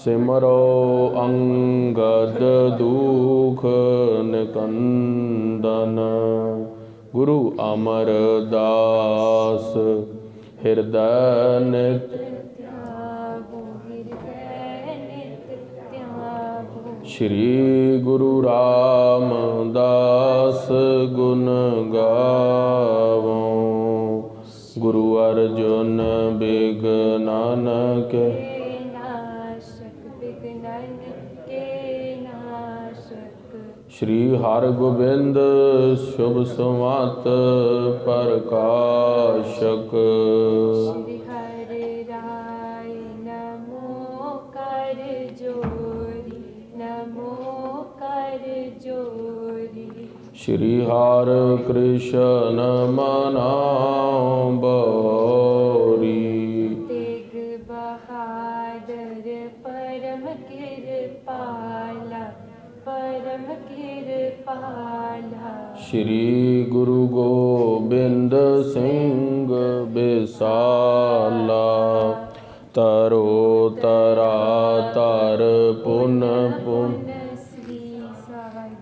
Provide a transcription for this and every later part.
सिमरो अंगद दुख निकंदन। गुरु अमरदास हृदय नित्य श्री गुरु रामदास गुण गावो। गुरु अर्जुन बिघ्नन के श्री हरगोबिंद शुभ सुमत प्रकाशक। श्री हरि राय नमो कर जोरी, नमो कर जोरी। श्री हर कृष्ण मनाओ बहोरी। तेग बहादुर परम कृपाला, परम कृपाला। श्री गुरु गोबिंद सिंह बिसाला। तरो तरा तर पुन पुन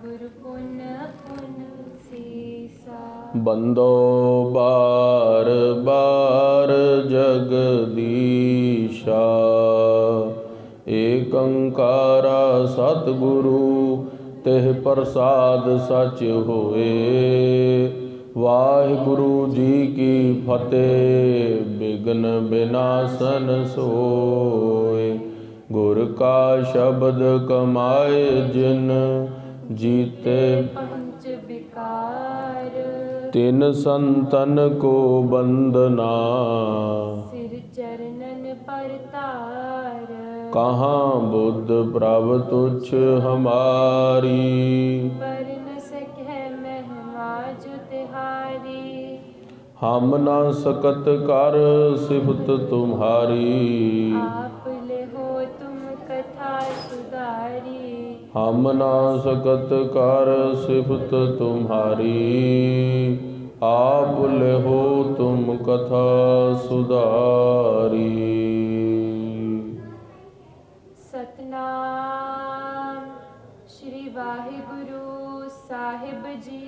गुरु पुन पुन सीसा। बंदो बार बार जगदीशा। एक अंकारा सतगुरु तेह प्रसाद सच होए। वाहिगुरु जी की फतेह बिघ्न विनाशन सोए। गुर का शब्द कमाए जिन जीते पंच विकार। तिन संतन को बंदना। सिर चरणन पर तार। कहाँ बुद्ध प्रभ तुच्छ हमारी। पर न सके महिमा जो तिहारी। हम न सकत कर सिफत तुम्हारी। आप ले हो तुम कथा सुधारी। हम न सकत कर सिफत तुम्हारी। आप ले हो तुम कथा सुधारी। सतनाम श्री वाहिगुरु साहिब जी।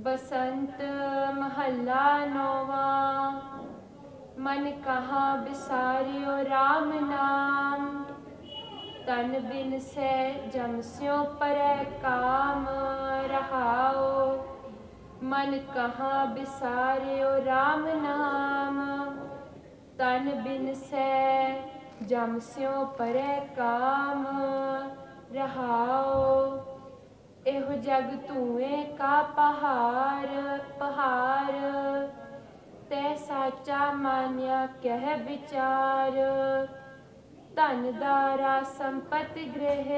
बसंत महला नौवा। मन कहाँ बिसारियो राम नाम। तन बिन से जम स्यों परै काम रहाओ। मन कहाँ बिसारियो राम नाम। तन बिन से जम स्यों परै काम रहाओ। एहो जग धुएं का पहाड़। तै साचा मान्या कह विचार। धन दारा संपत्ति गृह।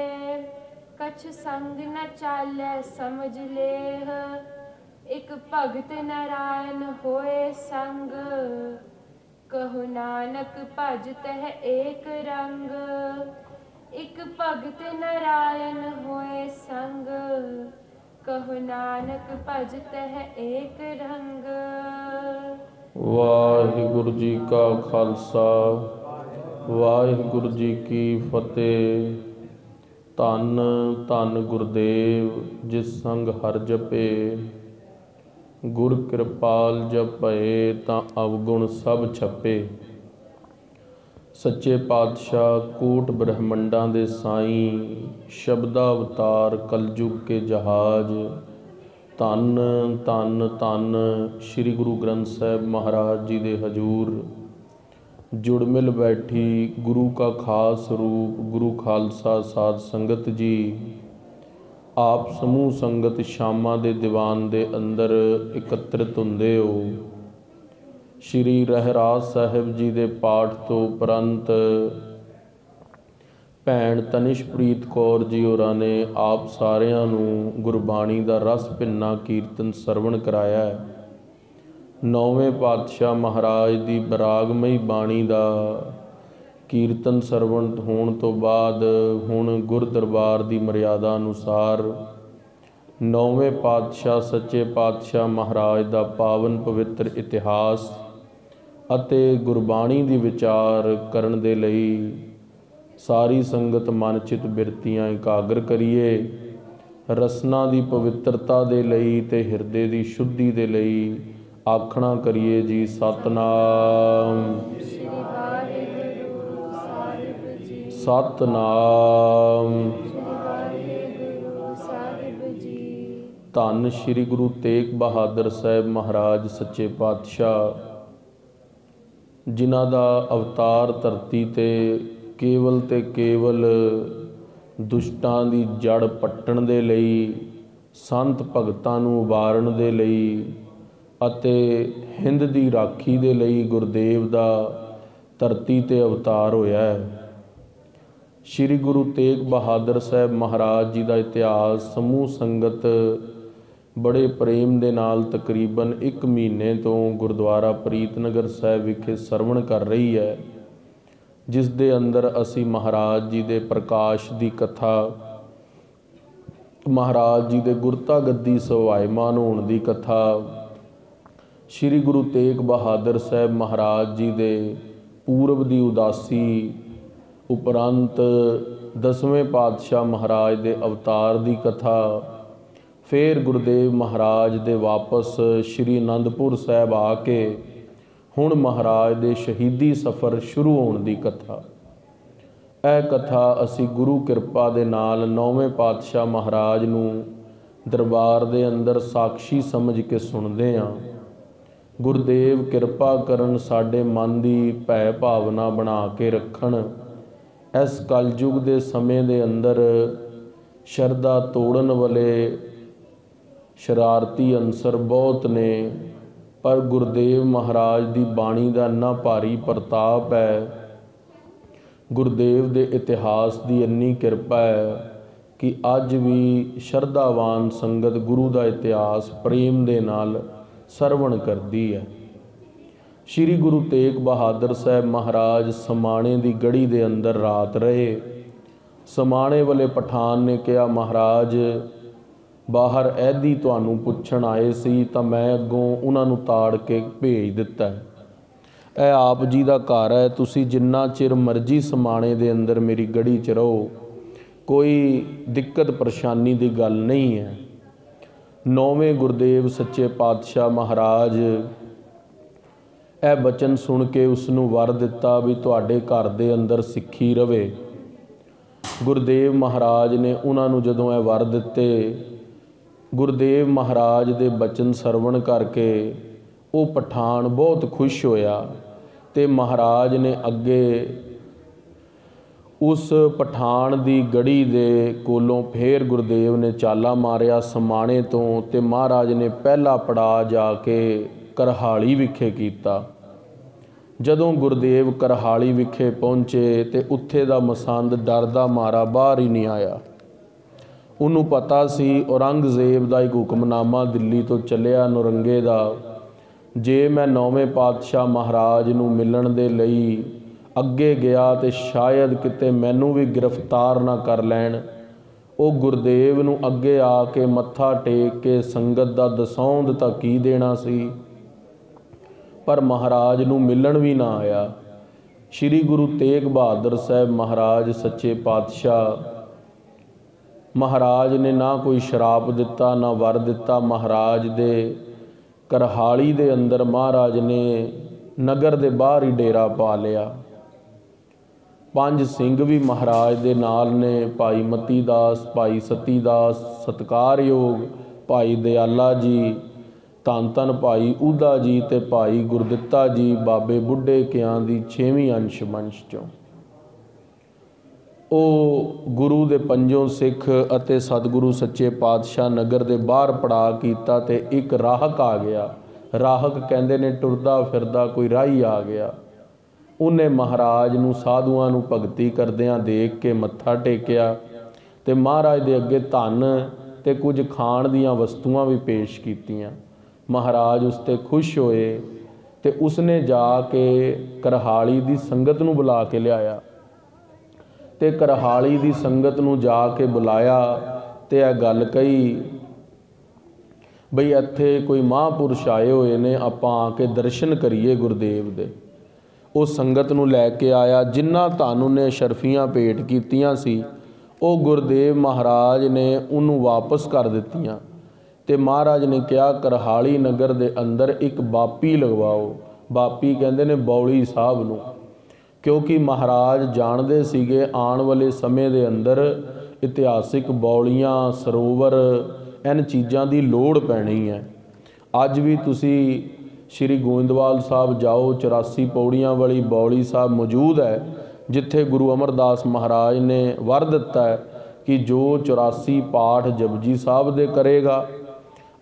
कछ संग न चालै समझ लेह। एक भगत नारायण होए संग। कहो नानक भज तह एक रंग। एक भगत नारायण होए संग। कहो नानक भज तह एक रंग। वाहिगुरु जी का खालसा वाहिगुरु जी की फतेह। धन धन गुरुदेव जिस संग हर जपे। गुर कृपाल जपए तां अवगुण सब छपे। सच्चे पातशाह कोट ब्रह्मंडां दे साईं शब्दावतार कलयुग के जहाज। धन धन धन श्री गुरु ग्रंथ साहिब महाराज जी दे हजूर जुड़ मिल बैठी गुरु का खास रूप गुरु खालसा साध संगत जी। आप समूह संगत शामा दे दीवान दे अंदर एकत्रित हुंदे हो। श्री रहराज साहिब जी दे पाठ तो उपरंत भैन तनिषप्रीत कौर जी होरां ने आप सारियां नूं गुरबाणी दा रस भिन्ना कीर्तन सरवण कराया है। नौवें पातशाह महाराज दी बरागमई बाणी दा कीर्तन सरवण होण तो बाद हुण गुर दरबार दी मर्यादा अनुसार नौवें पातशाह सच्चे पातशाह महाराज दा पावन पवित्र इतिहास ਅਤੇ ਗੁਰਬਾਣੀ ਦੀ ਵਿਚਾਰ ਕਰਨ ਦੇ ਲਈ सारी संगत मन चित बिरतियां एकाग्र करिए। रसना की पवित्रता दे लई ते हिरदे की शुद्धि दे लई आखना करिए जी सतनाम सतनाम। धन श्री गुरु तेग बहादुर साहब महाराज सच्चे पातशाह, जिन्हां दा अवतार धरती ते केवल ते केवल दुष्टां दी जड़ पट्टण दे लई, संत भगतां नूं उबारण दे लई अते हिंद दी राखी दे लई गुरदेव दा धरती ते अवतार होया है। श्री गुरु तेग बहादुर साहब महाराज जी का इतिहास समूह संगत बड़े प्रेम दे नाल तकरीबन 1 महीने तो गुरुद्वारा प्रीतनगर साहब विखे सरवण कर रही है, जिस दे अंदर असी महाराज जी दे प्रकाश दी कथा, महाराज जी दे गुरता गद्दी सवायमान होण दी कथा, श्री गुरु तेग बहादुर साहब महाराज जी दे पूरब दी उदासी उपरंत 10वें पातशाह महाराज दे अवतार दी कथा, फिर गुरुदेव महाराज दे वापस श्री आनंदपुर साहब आके हुण महाराज दे शहीदी सफ़र शुरू होने दी कथा। यह कथा असी गुरु कृपा दे नाल 9वें पातशाह महाराज नूं दरबार दे अंदर साक्षी समझ के सुनदे हां। गुरुदेव किरपा करन साडे मन दी भै भावना बना के रखण। इस कलयुग दे समय दे अंदर शरदा तोड़न वाले शरारती अंसर बहुत ने, पर गुरुदेव महाराज दी बाणी दा इन्ना भारी प्रताप है, गुरुदेव दे इतिहास दी इन्नी किरपा है कि अज भी शरधावान संगत गुरु दा इतिहास प्रेम दे नाल सरवण करदी है। श्री गुरु तेग बहादुर साहब महाराज समाणे दी गढ़ी दे अंदर रात रहे। समाणे वाले पठान ने कहा, महाराज बाहर ऐदी तुहानू पुछण आए सी तां मैं अगों उन्हां नू ताड़ के भेज दिता है। यह आप जी का घर है, तुसी जिन्ना चिर मर्जी समाणे दे अंदर मेरी गढ़ी च रहो, कोई दिक्कत परेशानी की गल नहीं है। 9वें गुरुदेव सच्चे पातशाह महाराज यह बचन सुन के उसनू वर दिता भी तुहाडे घर दे अंदर सिक्खी रवे। गुरुदेव महाराज ने उन्होंने जदों यह वर दिते, गुरुदेव महाराज दे बचन सरवण करके वो पठान बहुत खुश होया ते महाराज ने अगे उस पठान दी गढ़ी दे कोलों फिर गुरुदेव ने चाला मारिया समाणे तो, ते महाराज ने पहला पड़ा जाके करहाली विखे कीता। जदों गुरुदेव करहाली विखे पहुँचे तो उत्थे दा मसंद डर दा मारा बाहर ही नहीं आया। उन्हों पता सी औरंगजेब दा एक हुक्मनामा दिल्ली तो चलिया नौरंगे दा, जे मैं 9वें पातशाह महाराज नूं मिलण दे लई अगे गया तो शायद किते मैनू भी गिरफ्तार ना कर लैण। वो गुरुदेव नूं अगे आके मत्था टेक के संगत दा दसौंध तां की देना सी, पर महाराज नूं मिलण भी ना आया। श्री गुरु तेग बहादुर साहब महाराज सच्चे पातशाह महाराज ने ना कोई शराप दिता ना वर दिता। महाराज दे करहाली दे अंदर महाराज ने नगर दे बाहर ही डेरा पा लिया। 5 सिंह भी महाराज दे नाल ने, भाई मती दास, भाई सती दास सत्कारयोग, भाई दयाला जी, धन धन भाई ऊदा जी ते भाई गुरदित्ता जी बाबे बुढ़े कियां दी 6वीं अंश वंश चों। ਉਹ गुरु दे 5 सिख अते सतगुरु सच्चे पातशाह नगर दे बाहर पड़ा कीता ते एक राहक आ गया। राहक कहंदे ने टुरदा फिरदा कोई राही आ गया। उन्हें महाराज नूं साधुआं नूं भगती करदिआं देख के मत्था टेकिया ते महाराज दे अगे धन ते कुछ खाण दीआं वस्तुआं भी पेश कीतियां। महाराज उस ते खुश होए ते उसने जाके करहाली दी संगत नूं बुला के लियाया ते करहाली दी संगत नूं जाके बुलाया ते यह गल कही बई इत्थे कोई महापुरुष आए हुए ने, आपां आके दर्शन करिए गुरुदेव दे। ਉਹ ਸੰਗਤ ਨੂੰ ਲੈ ਕੇ ਆਇਆ। ਜਿਨ੍ਹਾਂ ਧਨ ਉਹਨੇ ਸ਼ਰਫੀਆਂ ਭੇਟ ਕੀਤੀਆਂ ਸੀ ਉਹ ਗੁਰਦੇਵ ਮਹਾਰਾਜ ਨੇ ਉਹਨੂੰ ਵਾਪਸ ਕਰ ਦਿੱਤੀਆਂ। ਤੇ ਮਹਾਰਾਜ ਨੇ ਕਿਹਾ ਕਰਹਾਲੀ ਨਗਰ ਦੇ ਅੰਦਰ ਇੱਕ ਬਾਪੀ ਲਗਵਾਓ। ਬਾਪੀ ਕਹਿੰਦੇ ਨੇ ਬੌਲੀ ਸਾਹਿਬ ਨੂੰ, ਕਿਉਂਕਿ ਮਹਾਰਾਜ ਜਾਣਦੇ ਸੀਗੇ ਆਉਣ ਵਾਲੇ ਸਮੇਂ ਦੇ ਅੰਦਰ ਇਤਿਹਾਸਿਕ ਬੌਲੀਆਂ, ਸਰੋਵਰ, ਇਹਨਾਂ ਚੀਜ਼ਾਂ ਦੀ ਲੋੜ ਪੈਣੀ ਹੈ। ਅੱਜ ਵੀ ਤੁਸੀਂ ਸ਼੍ਰੀ ਗੋਇੰਦਵਾਲ ਸਾਹਿਬ ਜਾਓ, 84 ਪੌੜੀਆਂ ਵਾਲੀ ਬੌਲੀ ਸਾਹਿਬ ਮੌਜੂਦ ਹੈ, ਜਿੱਥੇ ਗੁਰੂ ਅਮਰਦਾਸ ਮਹਾਰਾਜ ਨੇ ਵਰ ਦਿੱਤਾ ਹੈ ਕਿ ਜੋ 84 ਪਾਠ ਜਪਜੀ ਸਾਹਿਬ ਦੇ ਕਰੇਗਾ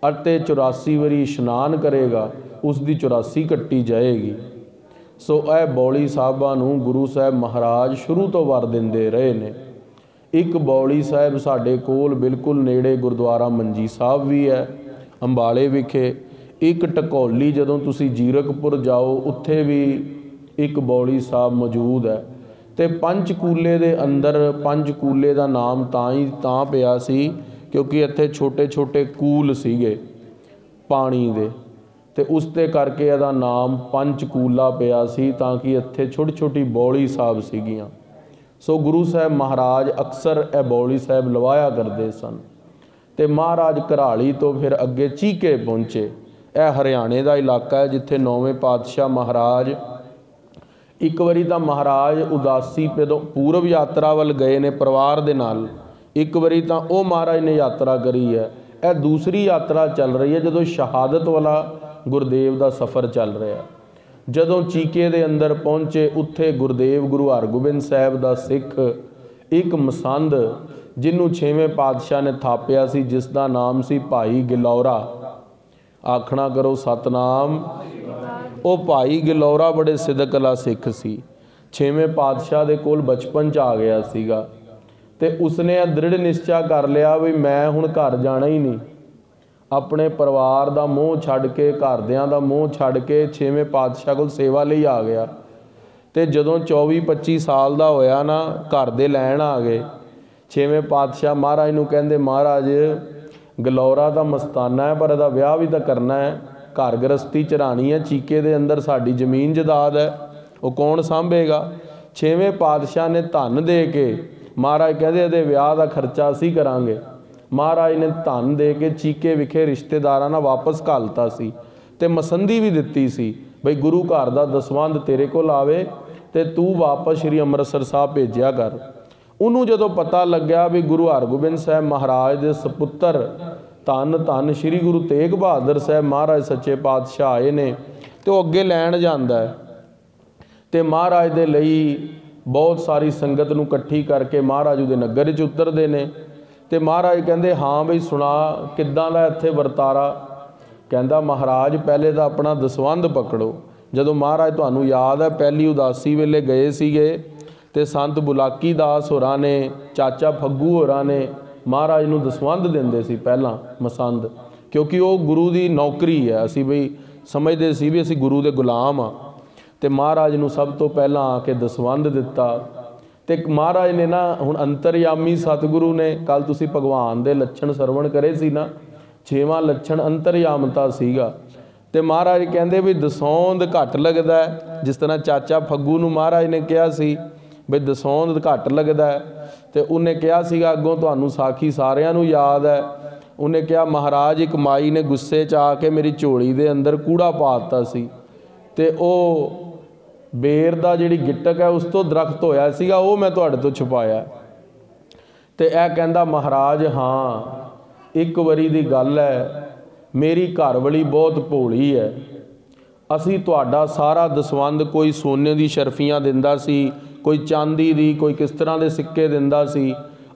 ਅਤੇ 84 ਵਾਰੀ ਇਸ਼ਨਾਨ ਕਰੇਗਾ ਉਸ ਦੀ 84 ਕੱਟੀ ਜਾਏਗੀ। ਸੋ ਇਹ ਬੌਲੀ ਸਾਹਿਬਾਂ ਨੂੰ ਗੁਰੂ ਸਾਹਿਬ ਮਹਾਰਾਜ ਸ਼ੁਰੂ ਤੋਂ ਵਰ ਦਿੰਦੇ ਰਹੇ ਨੇ। ਇੱਕ ਬੌਲੀ ਸਾਹਿਬ ਸਾਡੇ ਕੋਲ ਬਿਲਕੁਲ ਨੇੜੇ ਗੁਰਦੁਆਰਾ ਮੰਜੀ ਸਾਹਿਬ ਵੀ ਹੈ ਅੰਬਾਲੇ ਵਿਖੇ। ਇੱਕ ਢਕੌਲੀ ਜਦੋਂ ਤੁਸੀਂ ਜੀਰਕਪੁਰ ਜਾਓ ਉੱਥੇ ਵੀ ਇੱਕ ਬੌਲੀ ਸਾਹਿਬ ਮੌਜੂਦ ਹੈ। ਤੇ ਪੰਚਕੂਲੇ ਦੇ ਅੰਦਰ, ਪੰਚਕੂਲੇ ਦਾ ਨਾਮ ਤਾਂ ਪਿਆ ਸੀ ਕਿਉਂਕਿ ਇੱਥੇ ਛੋਟੇ ਛੋਟੇ ਕੂਲ ਸੀਗੇ ਪਾਣੀ ਦੇ, ਤੇ ਉਸ ਦੇ ਕਰਕੇ ਇਹਦਾ ਨਾਮ ਪੰਚਕੂਲਾ ਪਿਆ ਸੀ, ਤਾਂ ਕਿ ਇੱਥੇ ਛੋਟੀ ਛੋਟੀ ਬੌਲੀ ਸਾਹਿਬ ਸੀਗੀਆਂ। ਸੋ ਗੁਰੂ ਸਾਹਿਬ ਮਹਾਰਾਜ ਅਕਸਰ ਇਹ ਬੌਲੀ ਸਾਹਿਬ ਲਵਾਇਆ ਕਰਦੇ ਸਨ। ਤੇ ਮਹਾਰਾਜ ਘਰਾਲੀ ਤੋਂ ਫਿਰ ਅੱਗੇ ਚੀਕੇ ਪਹੁੰਚੇ। ਇਹ ਹਰਿਆਣੇ ਦਾ ਇਲਾਕਾ ਹੈ ਜਿੱਥੇ 9ਵੇਂ ਪਾਤਸ਼ਾਹ ਮਹਾਰਾਜ, ਇੱਕ ਵਾਰੀ ਤਾਂ ਮਹਾਰਾਜ ਉਦਾਸੀ ਤੋਂ ਪੂਰਬ ਯਾਤਰਾ ਵੱਲ ਗਏ ਨੇ ਪਰਿਵਾਰ ਦੇ ਨਾਲ, ਇੱਕ ਵਾਰੀ ਤਾਂ ਉਹ ਮਹਾਰਾਜ ਨੇ ਯਾਤਰਾ ਕਰੀ ਹੈ। ਇਹ ਦੂਸਰੀ ਯਾਤਰਾ ਚੱਲ ਰਹੀ ਹੈ ਜਦੋਂ ਸ਼ਹਾਦਤ ਵਾਲਾ ਗੁਰਦੇਵ ਦਾ ਸਫ਼ਰ ਚੱਲ ਰਿਹਾ। ਜਦੋਂ ਚੀਕੇ ਦੇ ਅੰਦਰ ਪਹੁੰਚੇ ਉੱਥੇ ਗੁਰਦੇਵ ਗੁਰੂ ਹਰਗੋਬਿੰਦ ਸਾਹਿਬ ਦਾ ਸਿੱਖ ਇੱਕ ਮਸੰਦ, ਜਿਹਨੂੰ 6ਵੇਂ ਪਾਤਸ਼ਾਹ ਨੇ ਥਾਪਿਆ ਸੀ, ਜਿਸ ਦਾ ਨਾਮ ਸੀ ਭਾਈ ਗਿਲੌਰਾ। ਆਖਣਾ ਕਰੋ ਸਤਨਾਮ। ਉਹ ਭਾਈ ਗਿਲੌਰਾ ਬੜੇ ਸਿਦਕ ਵਾਲਾ ਸਿੱਖ ਸੀ। 6ਵੇਂ ਪਾਤਸ਼ਾਹ ਦੇ ਕੋਲ ਬਚਪਨ 'ਚ ਆ ਗਿਆ ਸੀਗਾ ਤੇ ਉਸਨੇ ਇਹ ਦ੍ਰਿੜ ਨਿਸ਼ਚਾ ਕਰ ਲਿਆ ਵੀ ਮੈਂ ਹੁਣ ਘਰ ਜਾਣਾ ਹੀ ਨਹੀਂ। ਆਪਣੇ ਪਰਿਵਾਰ ਦਾ ਮੋਹ ਛੱਡ ਕੇ, ਘਰਦਿਆਂ ਦਾ ਮੋਹ ਛੱਡ ਕੇ 6ਵੇਂ ਪਾਤਸ਼ਾਹ ਕੋਲ ਸੇਵਾ ਲਈ ਆ ਗਿਆ। ਤੇ ਜਦੋਂ 24-25 ਸਾਲ ਦਾ ਹੋਇਆ ਨਾ, ਘਰ ਦੇ ਲੈਣ ਆ ਗਏ। 6ਵੇਂ ਪਾਤਸ਼ਾਹ ਮਹਾਰਾਜ ਨੂੰ ਕਹਿੰਦੇ ਮਹਾਰਾਜ ਗਲੌਰਾ ਦਾ ਮਸਤਾਨਾ ਹੈ ਪਰ ਇਹਦਾ ਵਿਆਹ ਵੀ ਤਾਂ ਕਰਨਾ ਹੈ, ਘਰ ਗ੍ਰਸਤੀ ਚੜਾਣੀ ਹੈ, ਚੀਕੇ ਦੇ ਅੰਦਰ ਸਾਡੀ ਜ਼ਮੀਨ ਜਾਇਦਾਦ ਹੈ, ਉਹ ਕੌਣ ਸਾਂਭੇਗਾ। 6ਵੇਂ ਪਾਤਸ਼ਾਹ ਨੇ ਧਨ ਦੇ ਕੇ, ਮਹਾਰਾਜ ਕਹਿੰਦੇ ਇਹਦੇ ਵਿਆਹ ਦਾ ਖਰਚਾ ਅਸੀਂ ਕਰਾਂਗੇ। ਮਹਾਰਾਜ ਨੇ ਧਨ ਦੇ ਕੇ ਚੀਕੇ ਵਿਖੇ ਰਿਸ਼ਤੇਦਾਰਾਂ ਨਾਲ ਵਾਪਸ ਘੱਲਤਾ ਸੀ ਤੇ ਮਸੰਦੀ ਵੀ ਦਿੱਤੀ ਸੀ ਬਈ ਗੁਰੂ ਘਰ ਦਾ ਦਸਵੰਧ ਤੇਰੇ ਕੋਲ ਆਵੇ ਤੇ ਤੂੰ ਵਾਪਸ ਸ਼੍ਰੀ ਅੰਮ੍ਰਿਤਸਰ ਸਾਹਿਬ ਭੇਜਿਆ ਕਰ। ਉਹਨੂੰ ਜਦੋਂ ਪਤਾ ਲੱਗਿਆ ਵੀ ਗੁਰੂ ਹਰਗੋਬਿੰਦ ਸਾਹਿਬ ਮਹਾਰਾਜ ਦੇ ਸਪੁੱਤਰ ਧੰਨ ਧੰਨ ਸ਼੍ਰੀ ਗੁਰੂ ਤੇਗ ਬਹਾਦਰ ਸਾਹਿਬ ਮਹਾਰਾਜ ਸੱਚੇ ਪਾਤਸ਼ਾਹ ਆਏ ਨੇ, ਤੇ ਉਹ ਅੱਗੇ ਲੈਣ ਜਾਂਦਾ ਹੈ ਤੇ ਮਹਾਰਾਜ ਦੇ ਲਈ ਬਹੁਤ ਸਾਰੀ ਸੰਗਤ ਨੂੰ ਇਕੱਠੀ ਕਰਕੇ ਮਹਾਰਾਜ ਉਹਦੇ ਨਗਰ 'ਚ ਉਤਰਦੇ ਨੇ। ਤੇ ਮਹਾਰਾਜ ਕਹਿੰਦੇ ਹਾਂ ਬਈ ਸੁਣਾ ਕਿੱਦਾਂ ਦਾ ਇੱਥੇ ਵਰਤਾਰਾ। ਕਹਿੰਦਾ ਮਹਾਰਾਜ ਪਹਿਲੇ ਤਾਂ ਆਪਣਾ ਦਸਵੰਧ ਪਕੜੋ। ਜਦੋਂ ਮਹਾਰਾਜ ਤੁਹਾਨੂੰ ਯਾਦ ਹੈ ਪਹਿਲੀ ਉਦਾਸੀ ਵੇਲੇ ਗਏ ਸੀਗੇ ਤੇ ਸੰਤ ਬੁਲਾਕੀ ਦਾਸ ਹੋਰਾਂ ਨੇ, ਚਾਚਾ ਫੱਗੂ ਹੋਰਾਂ ਨੇ ਮਹਾਰਾਜ ਨੂੰ ਦਸਵੰਧ ਦਿੰਦੇ ਸੀ ਪਹਿਲਾਂ ਮਸੰਦ, ਕਿਉਂਕਿ ਉਹ ਗੁਰੂ ਦੀ ਨੌਕਰੀ ਹੈ। ਅਸੀਂ ਬਈ ਸਮਝਦੇ ਸੀ ਵੀ ਅਸੀਂ ਗੁਰੂ ਦੇ ਗੁਲਾਮ ਆ। ਤੇ ਮਹਾਰਾਜ ਨੂੰ ਸਭ ਤੋਂ ਪਹਿਲਾਂ ਆ ਕੇ ਦਸਵੰਧ ਦਿੱਤਾ। ਤੇ ਮਹਾਰਾਜ ਨੇ ਨਾ ਹੁਣ ਅੰਤਰਯਾਮੀ ਸਤਿਗੁਰੂ ਨੇ, ਕੱਲ ਤੁਸੀਂ ਭਗਵਾਨ ਦੇ ਲੱਛਣ ਸਰਵਣ ਕਰੇ ਸੀ ਨਾ, 6ਵਾਂ ਲੱਛਣ ਅੰਤਰਯਾਮਤਾ ਸੀਗਾ। ਤੇ ਮਹਾਰਾਜ ਕਹਿੰਦੇ ਵੀ ਦਸੌਂਦ ਘੱਟ ਲੱਗਦਾ, ਜਿਸ ਤਰ੍ਹਾਂ ਚਾਚਾ ਫੱਗੂ ਨੂੰ ਮਹਾਰਾਜ ਨੇ ਕਿਹਾ ਸੀ ਬਈ ਦਸੌਂਦ ਘੱਟ ਲੱਗਦਾ, ਤੇ ਉਹਨੇ ਕਿਹਾ ਸੀਗਾ ਅੱਗੋਂ ਤੁਹਾਨੂੰ ਸਾਖੀ ਸਾਰਿਆਂ ਨੂੰ ਯਾਦ ਹੈ। ਉਹਨੇ ਕਿਹਾ ਮਹਾਰਾਜ ਇੱਕ ਮਾਈ ਨੇ ਗੁੱਸੇ 'ਚ ਆ ਕੇ ਮੇਰੀ ਝੋਲੀ ਦੇ ਅੰਦਰ ਕੂੜਾ ਪਾ ਦਿੱਤਾ ਸੀ ਤੇ ਉਹ ਬੇਰ ਦਾ ਜਿਹੜੀ ਗਿੱਟਕ ਹੈ ਉਸ ਤੋਂ ਦਰਖਤ ਹੋਇਆ ਸੀਗਾ, ਉਹ ਮੈਂ ਤੁਹਾਡੇ ਤੋਂ ਛੁਪਾਇਆ। ਤੇ ਇਹ ਕਹਿੰਦਾ ਮਹਾਰਾਜ ਹਾਂ ਇੱਕ ਵਾਰੀ ਦੀ ਗੱਲ ਹੈ, ਮੇਰੀ ਘਰਵਾਲੀ ਬਹੁਤ ਭੋਲੀ ਹੈ, ਅਸੀਂ ਤੁਹਾਡਾ ਸਾਰਾ ਦਸਵੰਧ, ਕੋਈ ਸੋਨੇ ਦੀ ਸ਼ਰਫੀਆਂ ਦਿੰਦਾ ਸੀ, ਕੋਈ ਚਾਂਦੀ ਦੀ, ਕੋਈ ਕਿਸ ਤਰ੍ਹਾਂ ਦੇ ਸਿੱਕੇ ਦਿੰਦਾ ਸੀ,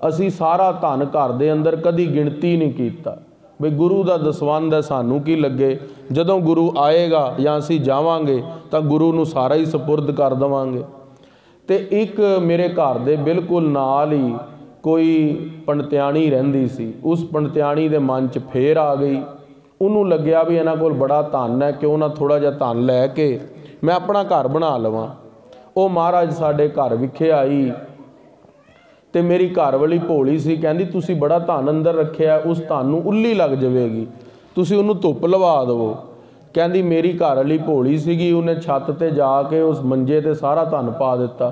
ਅਸੀਂ ਸਾਰਾ ਧਨ ਘਰ ਦੇ ਅੰਦਰ ਕਦੀ ਗਿਣਤੀ ਨਹੀਂ ਕੀਤਾ ਬਈ ਗੁਰੂ ਦਾ ਦਸਵੰਧ ਹੈ ਸਾਨੂੰ ਕੀ ਲੱਗੇ, ਜਦੋਂ ਗੁਰੂ ਆਏਗਾ ਜਾਂ ਅਸੀਂ ਜਾਵਾਂਗੇ ਤਾਂ ਗੁਰੂ ਨੂੰ ਸਾਰਾ ਹੀ ਸਪੁਰਦ ਕਰ ਦੇਵਾਂਗੇ। ਤੇ ਇੱਕ ਮੇਰੇ ਘਰ ਦੇ ਬਿਲਕੁਲ ਨਾਲ ਹੀ ਕੋਈ ਪੰਡਤਿਆਣੀ ਰਹਿੰਦੀ ਸੀ, ਉਸ ਪੰਡਤਿਆਣੀ ਦੇ ਮਨ 'ਚ ਫੇਰ ਆ ਗਈ, ਉਹਨੂੰ ਲੱਗਿਆ ਵੀ ਇਹਨਾਂ ਕੋਲ ਬੜਾ ਧਨ ਹੈ, ਕਿਉਂ ਨਾ ਥੋੜ੍ਹਾ ਜਿਹਾ ਧਨ ਲੈ ਕੇ ਮੈਂ ਆਪਣਾ ਘਰ ਬਣਾ ਲਵਾਂ। ਉਹ ਮਹਾਰਾਜ ਸਾਡੇ ਘਰ ਵਿਖੇ ਆਈ ਤੇ ਮੇਰੀ ਘਰਵਾਲੀ ਭੋਲੀ ਸੀ, ਕਹਿੰਦੀ ਤੁਸੀਂ ਬੜਾ ਧਨ ਅੰਦਰ ਰੱਖਿਆ, ਉਸ ਧਨ ਨੂੰ ਉੱਲੀ ਲੱਗ ਜਾਵੇਗੀ, ਤੁਸੀਂ ਉਹਨੂੰ ਧੁੱਪ ਲਵਾ ਦੇਵੋ। ਕਹਿੰਦੀ ਮੇਰੀ ਘਰ ਵਾਲੀ ਭੋਲੀ ਸੀਗੀ, ਉਹਨੇ ਛੱਤ ਤੇ ਜਾ ਕੇ ਉਸ ਮੰਜੇ ਤੇ ਸਾਰਾ ਧਨ ਪਾ ਦਿੱਤਾ।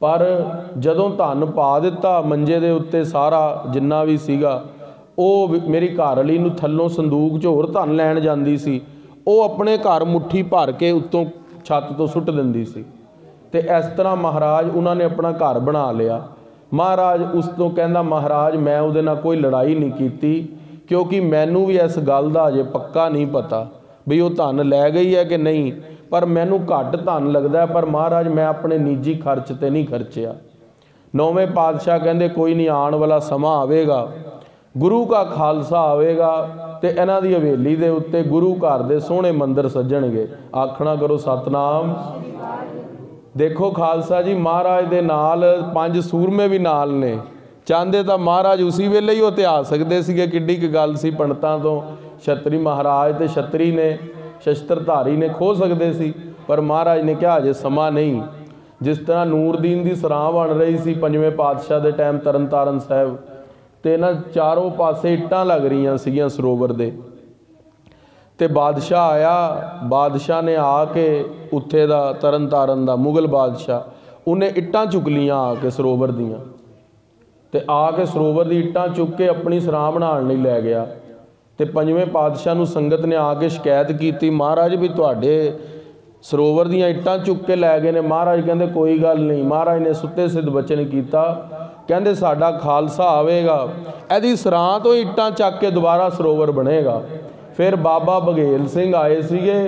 ਪਰ ਜਦੋਂ ਧਨ ਪਾ ਦਿੱਤਾ ਮੰਜੇ ਦੇ ਉੱਤੇ ਸਾਰਾ ਜਿੰਨਾ ਵੀ ਸੀਗਾ, ਉਹ ਮੇਰੀ ਘਰ ਵਾਲੀ ਨੂੰ ਥੱਲੋਂ ਸੰਦੂਕ 'ਚ ਹੋਰ ਧਨ ਲੈਣ ਜਾਂਦੀ ਸੀ, ਉਹ ਆਪਣੇ ਘਰ ਮੁੱਠੀ ਭਰ ਕੇ ਉੱਤੋਂ ਛੱਤ ਤੋਂ ਸੁੱਟ ਦਿੰਦੀ ਸੀ। ਤੇ ਇਸ ਤਰ੍ਹਾਂ ਮਹਾਰਾਜ ਉਹਨਾਂ ਨੇ ਆਪਣਾ ਘਰ ਬਣਾ ਲਿਆ। ਮਹਾਰਾਜ ਉਸ ਤੋਂ ਕਹਿੰਦਾ, ਮਹਾਰਾਜ ਮੈਂ ਉਹਦੇ ਨਾਲ ਕੋਈ ਲੜਾਈ ਨਹੀਂ ਕੀਤੀ, ਕਿਉਂਕਿ ਮੈਨੂੰ ਵੀ ਇਸ ਗੱਲ ਦਾ ਅਜੇ ਪੱਕਾ ਨਹੀਂ ਪਤਾ ਵੀ ਉਹ ਧਨ ਲੈ ਗਈ ਹੈ ਕਿ ਨਹੀਂ, ਪਰ ਮੈਨੂੰ ਘੱਟ ਧਨ ਲੱਗਦਾ, ਪਰ ਮਹਾਰਾਜ ਮੈਂ ਆਪਣੇ ਨਿੱਜੀ ਖਰਚ ਤੇ ਨਹੀਂ ਖਰਚਿਆ। ਨੌਵੇਂ ਪਾਤਸ਼ਾਹ ਕਹਿੰਦੇ ਕੋਈ ਨਹੀਂ, ਆਉਣ ਵਾਲਾ ਸਮਾਂ ਆਵੇਗਾ, ਗੁਰੂ ਕਾ ਖਾਲਸਾ ਆਵੇਗਾ ਤੇ ਇਹਨਾਂ ਦੀ ਹਵੇਲੀ ਦੇ ਉੱਤੇ ਗੁਰੂ ਘਰ ਦੇ ਸੋਹਣੇ ਮੰਦਰ ਸੱਜਣਗੇ। ਆਖਣਾ ਕਰੋ ਸਤਨਾਮ। ਦੇਖੋ ਖਾਲਸਾ ਜੀ, ਮਹਾਰਾਜ ਦੇ ਨਾਲ 5 ਸੂਰਮੇ ਵੀ ਨਾਲ ਨੇ। ਚਾਹੁੰਦੇ ਤਾਂ ਮਹਾਰਾਜ ਉਸੇ ਵੇਲੇ ਹੀ ਉਹ ਤਿਆਗ ਸਕਦੇ ਸੀਗੇ, ਕਿੱਡੀ ਕੁ ਗੱਲ ਸੀ, ਪੰਡਤਾਂ ਤੋਂ ਛਤਰੀ ਮਹਾਰਾਜ ਤੇ ਛਤਰੀ ਨੇ ਸ਼ਸਤਰਧਾਰੀ ਨੇ ਖੋਹ ਸਕਦੇ ਸੀ, ਪਰ ਮਹਾਰਾਜ ਨੇ ਕਿਹਾ ਅਜੇ ਸਮਾਂ ਨਹੀਂ। ਜਿਸ ਤਰ੍ਹਾਂ ਨੂਰਦੀਨ ਦੀ ਸਰਾਂ ਬਣ ਰਹੀ ਸੀ 5ਵੇਂ ਪਾਤਸ਼ਾਹ ਦੇ ਟਾਈਮ ਤਰਨਤਾਰਨ ਸਾਹਿਬ, ਤੇ ਨਾ ਚਾਰੋਂ ਪਾਸੇ ਇੱਟਾਂ ਲੱਗ ਰਹੀਆਂ ਸੀਗੀਆਂ ਸਰੋਵਰ ਦੇ, ਤੇ ਬਾਦਸ਼ਾਹ ਆਇਆ। ਬਾਦਸ਼ਾਹ ਨੇ ਆ ਕੇ ਉੱਥੇ ਦਾ ਤਰਨਤਾਰਨ ਦਾ ਮੁਗਲ ਬਾਦਸ਼ਾਹ, ਉਹਨੇ ਇੱਟਾਂ ਚੁੱਕ ਲੀਆਂ ਆ ਕੇ ਸਰੋਵਰ ਦੀਆਂ, ਤੇ ਆ ਕੇ ਸਰੋਵਰ ਦੀ ਇੱਟਾਂ ਚੁੱਕ ਕੇ ਆਪਣੀ ਸਰਾਂ ਬਣਾਉਣ ਲਈ ਲੈ ਗਿਆ। ਤੇ 5ਵੇਂ ਪਾਤਸ਼ਾਹ ਨੂੰ ਸੰਗਤ ਨੇ ਆ ਕੇ ਸ਼ਿਕਾਇਤ ਕੀਤੀ, ਮਹਾਰਾਜ ਵੀ ਤੁਹਾਡੇ ਸਰੋਵਰ ਦੀਆਂ ਇੱਟਾਂ ਚੁੱਕ ਕੇ ਲੈ ਗਏ ਨੇ। ਮਹਾਰਾਜ ਕਹਿੰਦੇ ਕੋਈ ਗੱਲ ਨਹੀਂ। ਮਹਾਰਾਜ ਨੇ ਸੁੱਤੇ ਸਿੱਧ ਬਚਨ ਕੀਤਾ, ਕਹਿੰਦੇ ਸਾਡਾ ਖਾਲਸਾ ਆਵੇਗਾ, ਇਹਦੀ ਸਰਾਂ ਤੋਂ ਇੱਟਾਂ ਚੱਕ ਕੇ ਦੁਬਾਰਾ ਸਰੋਵਰ ਬਣੇਗਾ। ਫਿਰ ਬਾਬਾ ਬਘੇਲ ਸਿੰਘ ਆਏ ਸੀਗੇ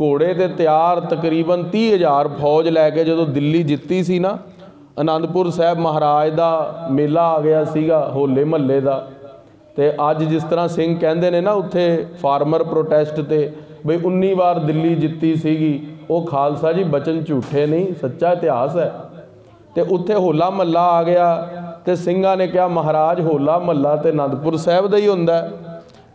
ਘੋੜੇ ਤੇ ਤਿਆਰ, ਤਕਰੀਬਨ 30,000 ਫੌਜ ਲੈ ਕੇ। ਜਦੋਂ ਦਿੱਲੀ ਜਿੱਤੀ ਸੀ ਨਾ, ਅਨੰਦਪੁਰ ਸਾਹਿਬ ਮਹਾਰਾਜ ਦਾ ਮੇਲਾ ਆ ਗਿਆ ਸੀਗਾ ਹੋਲੇ ਮਹੱਲੇ ਦਾ, ਤੇ ਅੱਜ ਜਿਸ ਤਰ੍ਹਾਂ ਸਿੰਘ ਕਹਿੰਦੇ ਨੇ ਨਾ ਉੱਥੇ ਫਾਰਮਰ ਪ੍ਰੋਟੈਸਟ ਤੇ ਬਈ 19 ਵਾਰ ਦਿੱਲੀ ਜਿੱਤੀ ਸੀਗੀ, ਉਹ ਖਾਲਸਾ ਜੀ ਬਚਨ ਝੂਠੇ ਨਹੀਂ, ਸੱਚਾ ਇਤਿਹਾਸ ਹੈ। ਤੇ ਉੱਥੇ ਹੋਲਾ ਮਹੱਲਾ ਆ ਗਿਆ, ਤੇ ਸਿੰਘਾਂ ਨੇ ਕਿਹਾ ਮਹਾਰਾਜ ਹੋਲਾ ਮਹੱਲਾ ਤੇ ਅਨੰਦਪੁਰ ਸਾਹਿਬ ਦਾ ਹੀ ਹੁੰਦਾ।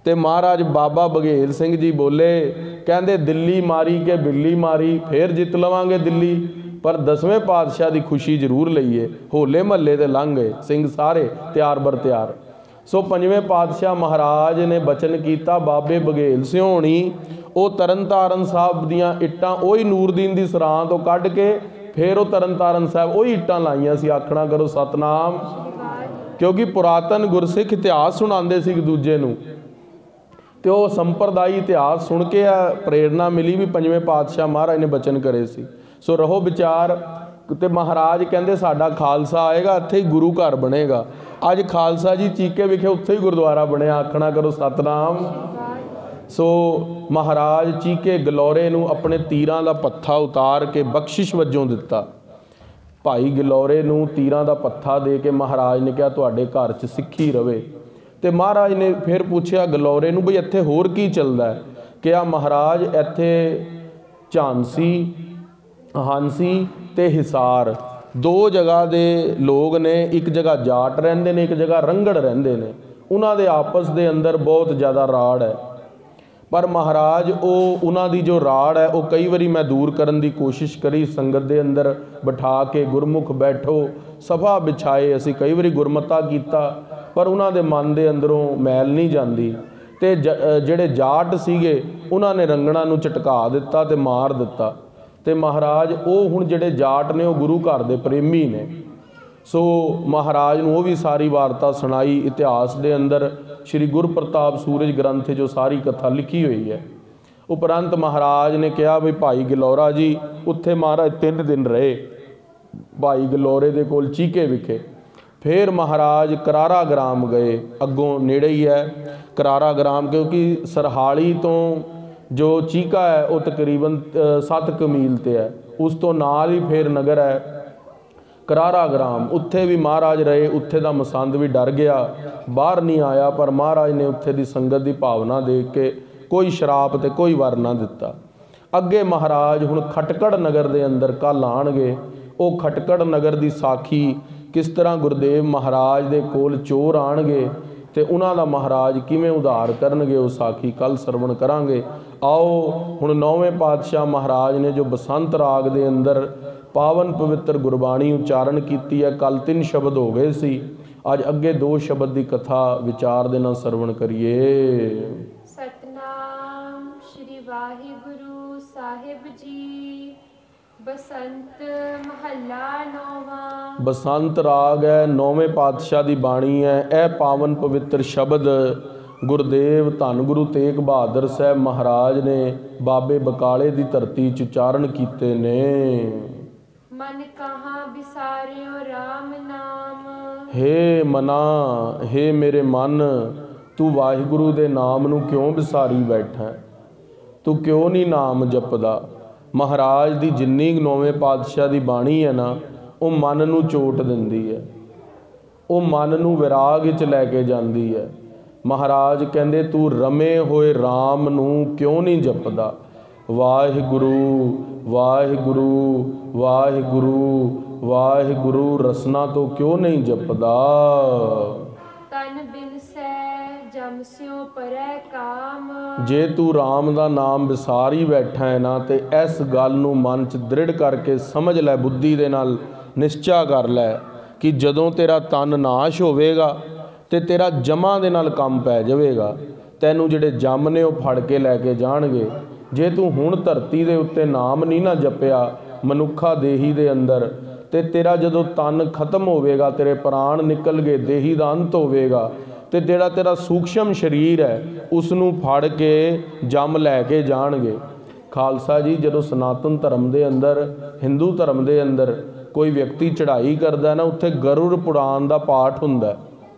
ਤੇ ਮਹਾਰਾਜ ਬਾਬਾ ਬਘੇਲ ਸਿੰਘ ਜੀ ਬੋਲੇ, ਕਹਿੰਦੇ ਦਿੱਲੀ ਮਾਰੀ ਕੇ ਬਿੱਲੀ ਮਾਰੀ, ਫੇਰ ਜਿੱਤ ਲਵਾਂਗੇ ਦਿੱਲੀ, ਪਰ 10ਵੇਂ ਪਾਤਸ਼ਾਹ ਦੀ ਖੁਸ਼ੀ ਜ਼ਰੂਰ ਲਈਏ। ਹੋਲੇ ਮਹੱਲੇ ਤੇ ਲੰਘ ਗਏ ਸਿੰਘ ਸਾਰੇ ਤਿਆਰ ਬਰ ਤਿਆਰ। ਸੋ 5ਵੇਂ ਪਾਤਸ਼ਾਹ ਮਹਾਰਾਜ ਨੇ ਬਚਨ ਕੀਤਾ, ਬਾਬੇ ਬਘੇਲ ਸਿੰਘ ਹੋਣੀ ਉਹ ਤਰਨਤਾਰਨ ਸਾਹਿਬ ਦੀਆਂ ਇੱਟਾਂ ਉਹੀ ਨੂਰਦੀਨ ਦੀ ਸਰਾਂ ਤੋਂ ਕੱਢ ਕੇ ਫਿਰ ਉਹ ਤਰਨਤਾਰਨ ਸਾਹਿਬ ਉਹੀ ਇੱਟਾਂ ਲਾਈਆਂ ਸੀ। ਆਖਣਾ ਕਰੋ ਸਤਨਾਮ। ਕਿਉਂਕਿ ਪੁਰਾਤਨ ਗੁਰਸਿੱਖ ਇਤਿਹਾਸ ਸੁਣਾਉਂਦੇ ਸੀ ਇੱਕ ਦੂਜੇ ਨੂੰ, ਤੇ ਉਹ ਸੰਪਰਦਾਈ ਇਤਿਹਾਸ ਸੁਣ ਕੇ ਆ ਪ੍ਰੇਰਨਾ ਮਿਲੀ ਵੀ 5ਵੇਂ ਪਾਤਸ਼ਾਹ ਮਹਾਰਾਜ ਨੇ ਬਚਨ ਕਰੇ ਸੀ। ਸੋ ਰਹੋ ਵਿਚਾਰ। ਤੇ ਮਹਾਰਾਜ ਕਹਿੰਦੇ ਸਾਡਾ ਖਾਲਸਾ ਆਏਗਾ, ਇੱਥੇ ਹੀ ਗੁਰੂ ਘਰ ਬਣੇਗਾ। ਅੱਜ ਖਾਲਸਾ ਜੀ ਚੀਕੇ ਵਿਖੇ ਉੱਥੇ ਹੀ ਗੁਰਦੁਆਰਾ ਬਣਿਆ। ਆਖਣਾ ਕਰੋ ਸਤਨਾਮ। ਸੋ ਮਹਾਰਾਜ ਚੀਕੇ ਗਲੌਰੇ ਨੂੰ ਆਪਣੇ ਤੀਰਾਂ ਦਾ ਪੱਥਾ ਉਤਾਰ ਕੇ ਬਖਸ਼ਿਸ਼ ਵਜੋਂ ਦਿੱਤਾ। ਭਾਈ ਗਲੌਰੇ ਨੂੰ ਤੀਰਾਂ ਦਾ ਪੱਥਾ ਦੇ ਕੇ ਮਹਾਰਾਜ ਨੇ ਕਿਹਾ ਤੁਹਾਡੇ ਘਰ 'ਚ ਸਿੱਖੀ ਰਵੇ। ਤੇ ਮਹਾਰਾਜ ਨੇ ਫਿਰ ਪੁੱਛਿਆ ਗਲੌਰੇ ਨੂੰ ਬਈ ਇੱਥੇ ਹੋਰ ਕੀ ਚੱਲਦਾ ਹੈ? ਕਿਹਾ ਮਹਾਰਾਜ ਇੱਥੇ ਝਾਂਸੀ, ਹਾਂਸੀ ਤੇ ਹਿਸਾਰ 2 ਜਗ੍ਹਾ ਦੇ ਲੋਕ ਨੇ। ਇੱਕ ਜਗ੍ਹਾ ਜਾਟ ਰਹਿੰਦੇ ਨੇ, ਇੱਕ ਜਗ੍ਹਾ ਰੰਗੜ ਰਹਿੰਦੇ ਨੇ। ਉਹਨਾਂ ਦੇ ਆਪਸ ਦੇ ਅੰਦਰ ਬਹੁਤ ਜ਼ਿਆਦਾ ਰਾੜ ਹੈ, ਪਰ ਮਹਾਰਾਜ ਉਹਨਾਂ ਦੀ ਜੋ ਰਾੜ ਹੈ ਉਹ ਕਈ ਵਾਰੀ ਮੈਂ ਦੂਰ ਕਰਨ ਦੀ ਕੋਸ਼ਿਸ਼ ਕਰੀ। ਸੰਗਤ ਦੇ ਅੰਦਰ ਬਿਠਾ ਕੇ ਗੁਰਮੁਖ ਬੈਠੋ, ਸਭਾ ਵਿਛਾਏ, ਅਸੀਂ ਕਈ ਵਾਰੀ ਗੁਰਮਤਾ ਕੀਤਾ, ਪਰ ਉਹਨਾਂ ਦੇ ਮਨ ਦੇ ਅੰਦਰੋਂ ਮੈਲ ਨਹੀਂ ਜਾਂਦੀ। ਤੇ ਜਿਹੜੇ ਜਾਟ ਸੀਗੇ ਉਹਨਾਂ ਨੇ ਰੰਗਣਾ ਨੂੰ ਝਟਕਾ ਦਿੱਤਾ ਤੇ ਮਾਰ ਦਿੱਤਾ। ਤੇ ਮਹਾਰਾਜ ਉਹ ਹੁਣ ਜਿਹੜੇ ਜਾਟ ਨੇ ਉਹ ਗੁਰੂ ਘਰ ਦੇ ਪ੍ਰੇਮੀ ਨੇ। ਸੋ ਮਹਾਰਾਜ ਨੂੰ ਉਹ ਵੀ ਸਾਰੀ ਵਾਰਤਾ ਸੁਣਾਈ। ਇਤਿਹਾਸ ਦੇ ਅੰਦਰ ਸ਼੍ਰੀ ਗੁਰਪ੍ਰਤਾਪ ਸੂਰਜ ਗ੍ਰੰਥ ਜੋ ਸਾਰੀ ਕਥਾ ਲਿਖੀ ਹੋਈ ਹੈ। ਉਪਰੰਤ ਮਹਾਰਾਜ ਨੇ ਕਿਹਾ ਵੀ ਭਾਈ ਗਲੌਰਾ ਜੀ, ਉੱਥੇ ਮਹਾਰਾਜ 3 ਦਿਨ ਰਹੇ ਭਾਈ ਗਲੌਰੇ ਦੇ ਕੋਲ ਚੀਕੇ ਵਿਖੇ। ਫਿਰ ਮਹਾਰਾਜ ਕਰਾਰਾ ਗ੍ਰਾਮ ਗਏ, ਅੱਗੋਂ ਨੇੜੇ ਹੀ ਹੈ ਕਰਾਰਾ ਗ੍ਰਾਮ, ਕਿਉਂਕਿ ਸਰਹਾਲੀ ਤੋਂ ਜੋ ਚੀਕਾ ਹੈ ਉਹ ਤਕਰੀਬਨ 7 ਕੁ ਮੀਲ ਤੇ ਹੈ। ਉਸ ਤੋਂ ਨਾਲ ਹੀ ਫਿਰ ਨਗਰ ਹੈ ਕਰਾਰਾ ਗ੍ਰਾਮ। ਉੱਥੇ ਵੀ ਮਹਾਰਾਜ ਰਹੇ। ਉੱਥੇ ਦਾ ਮਸੰਦ ਵੀ ਡਰ ਗਿਆ, ਬਾਹਰ ਨਹੀਂ ਆਇਆ, ਪਰ ਮਹਾਰਾਜ ਨੇ ਉੱਥੇ ਦੀ ਸੰਗਤ ਦੀ ਭਾਵਨਾ ਦੇਖ ਕੇ ਕੋਈ ਸ਼ਰਾਪ ਤੇ ਕੋਈ ਵਰ ਨਾ ਦਿੱਤਾ। ਅੱਗੇ ਮਹਾਰਾਜ ਹੁਣ ਖਟਕੜ ਨਗਰ ਦੇ ਅੰਦਰ ਕੱਲ੍ਹ ਆਉਣਗੇ। ਉਹ ਖਟਕੜ ਨਗਰ ਦੀ ਸਾਖੀ ਕਿਸ ਤਰ੍ਹਾਂ ਗੁਰਦੇਵ ਮਹਾਰਾਜ ਦੇ ਕੋਲ ਚੋਰ ਆਉਣਗੇ ਤੇ ਉਹਨਾਂ ਦਾ ਮਹਾਰਾਜ ਕਿਵੇਂ ਉਧਾਰ ਕਰਨਗੇ, ਉਹ ਸਾਖੀ ਕੱਲ੍ਹ ਸਰਵਣ ਕਰਾਂਗੇ। ਆਓ ਹੁਣ 9ਵੇਂ ਪਾਤਸ਼ਾਹ ਮਹਾਰਾਜ ਨੇ ਜੋ ਬਸੰਤ ਰਾਗ ਦੇ ਅੰਦਰ ਪਾਵਨ ਪਵਿੱਤਰ ਗੁਰਬਾਣੀ ਉਚਾਰਨ ਕੀਤੀ ਹੈ। ਕੱਲ੍ਹ 3 ਸ਼ਬਦ ਹੋ ਗਏ ਸੀ, ਅੱਜ ਅੱਗੇ 2 ਸ਼ਬਦ ਦੀ ਕਥਾ ਵਿਚਾਰ ਦੇ ਨਾਲ ਸਰਵਣ ਕਰੀਏ। ਸਤਨਾਮ ਸ਼੍ਰੀ ਵਾਹਿਗੁਰੂ ਸਾਹਿਬ ਜੀ। ਬਸੰਤ ਮਹੱਲਾ ਨੌਵਾਂ। ਬਸੰਤ ਰਾਗ ਹੈ, ਨੌਵੇਂ ਪਾਤਸ਼ਾਹ ਦੀ ਬਾਣੀ ਹੈ। ਇਹ ਪਾਵਨ ਪਵਿੱਤਰ ਸ਼ਬਦ ਗੁਰਦੇਵ ਧੰਨ ਗੁਰੂ ਤੇਗ ਬਹਾਦਰ ਸਾਹਿਬ ਮਹਾਰਾਜ ਨੇ ਬਾਬੇ ਬਕਾਲੇ ਦੀ ਧਰਤੀ 'ਚ ਉਚਾਰਨ ਕੀਤੇ ਨੇ। ਮਨ ਕਹਾਂ ਵਿਸਾਰਿਓ ਰਾਮ ਨਾਮ। ਹੇ ਮਨਾ, ਹੇ ਮੇਰੇ ਮਨ, ਤੂੰ ਵਾਹਿਗੁਰੂ ਦੇ ਨਾਮ ਨੂੰ ਕਿਉਂ ਵਿਸਾਰੀ ਬੈਠਾ? ਤੂੰ ਕਿਉਂ ਨਹੀਂ ਨਾਮ ਜਪਦਾ? ਮਹਾਰਾਜ ਦੀ ਜਿੰਨੀ ਨੌਵੇਂ ਪਾਤਸ਼ਾਹ ਦੀ ਬਾਣੀ ਹੈ ਨਾ, ਉਹ ਮਨ ਨੂੰ ਚੋਟ ਦਿੰਦੀ ਹੈ, ਉਹ ਮਨ ਨੂੰ ਵਿਰਾਗ ਵਿੱਚ ਲੈ ਕੇ ਜਾਂਦੀ ਹੈ। ਮਹਾਰਾਜ ਕਹਿੰਦੇ ਤੂੰ ਰਮੇ ਹੋਏ ਰਾਮ ਨੂੰ ਕਿਉਂ ਨਹੀਂ ਜਪਦਾ? ਵਾਹਿਗੁਰੂ ਵਾਹਿਗੁਰੂ ਵਾਹਿਗੁਰੂ ਵਾਹਿਗੁਰੂ ਰਸਨਾ ਤੋਂ ਕਿਉਂ ਨਹੀਂ ਜਪਦਾ? ਤਨ ਬਿਨ ਸੈ ਜਮ ਸਿਉ ਪਰੈ ਕਾਮ। ਜੇ ਤੂੰ ਰਾਮ ਦਾ ਨਾਮ ਵਿਸਾਰੀ ਬੈਠਾ ਹੈ ਨਾ, ਤੇ ਇਸ ਗੱਲ ਨੂੰ ਮਨ 'ਚ ਦ੍ਰਿੜ ਕਰਕੇ ਸਮਝ ਲੈ, ਬੁੱਧੀ ਦੇ ਨਾਲ ਨਿਸ਼ਚਾ ਕਰ ਲੈ ਕਿ ਜਦੋਂ ਤੇਰਾ ਤਨ ਨਾਸ਼ ਹੋਵੇਗਾ ਤੇ ਤੇਰਾ ਜਮਾਂ ਦੇ ਨਾਲ ਕੰਮ ਪੈ ਜਾਵੇਗਾ। ਤੈਨੂੰ ਜਿਹੜੇ ਜਮ ਨੇ ਉਹ ਫੜ ਕੇ ਲੈ ਕੇ ਜਾਣਗੇ। ਜੇ ਤੂੰ ਹੁਣ ਧਰਤੀ ਦੇ ਉੱਤੇ ਨਾਮ ਨਹੀਂ ਨਾ ਜਪਿਆ ਮਨੁੱਖਾ ਦੇਹੀ ਦੇ ਅੰਦਰ, ਤੇ ਤੇਰਾ ਜਦੋਂ ਤਨ ਖਤਮ ਹੋਵੇਗਾ, ਤੇਰੇ ਪ੍ਰਾਣ ਨਿਕਲ ਗਏ, ਦੇਹੀ ਦਾ ਅੰਤ ਹੋਵੇਗਾ, ਤੇ ਜਿਹੜਾ ਤੇਰਾ ਸੂਖਸ਼ਮ ਸਰੀਰ ਹੈ ਉਸ ਨੂੰ ਫੜ ਕੇ ਜਮ ਲੈ ਕੇ ਜਾਣਗੇ। ਖਾਲਸਾ ਜੀ, ਜਦੋਂ ਸਨਾਤਨ ਧਰਮ ਦੇ ਅੰਦਰ, ਹਿੰਦੂ ਧਰਮ ਦੇ ਅੰਦਰ ਕੋਈ ਵਿਅਕਤੀ ਚੜ੍ਹਾਈ ਕਰਦਾ ਨਾ, ਉੱਥੇ ਗਰੁੜ ਪੁਰਾਣ ਦਾ ਪਾਠ ਹੁੰਦਾ।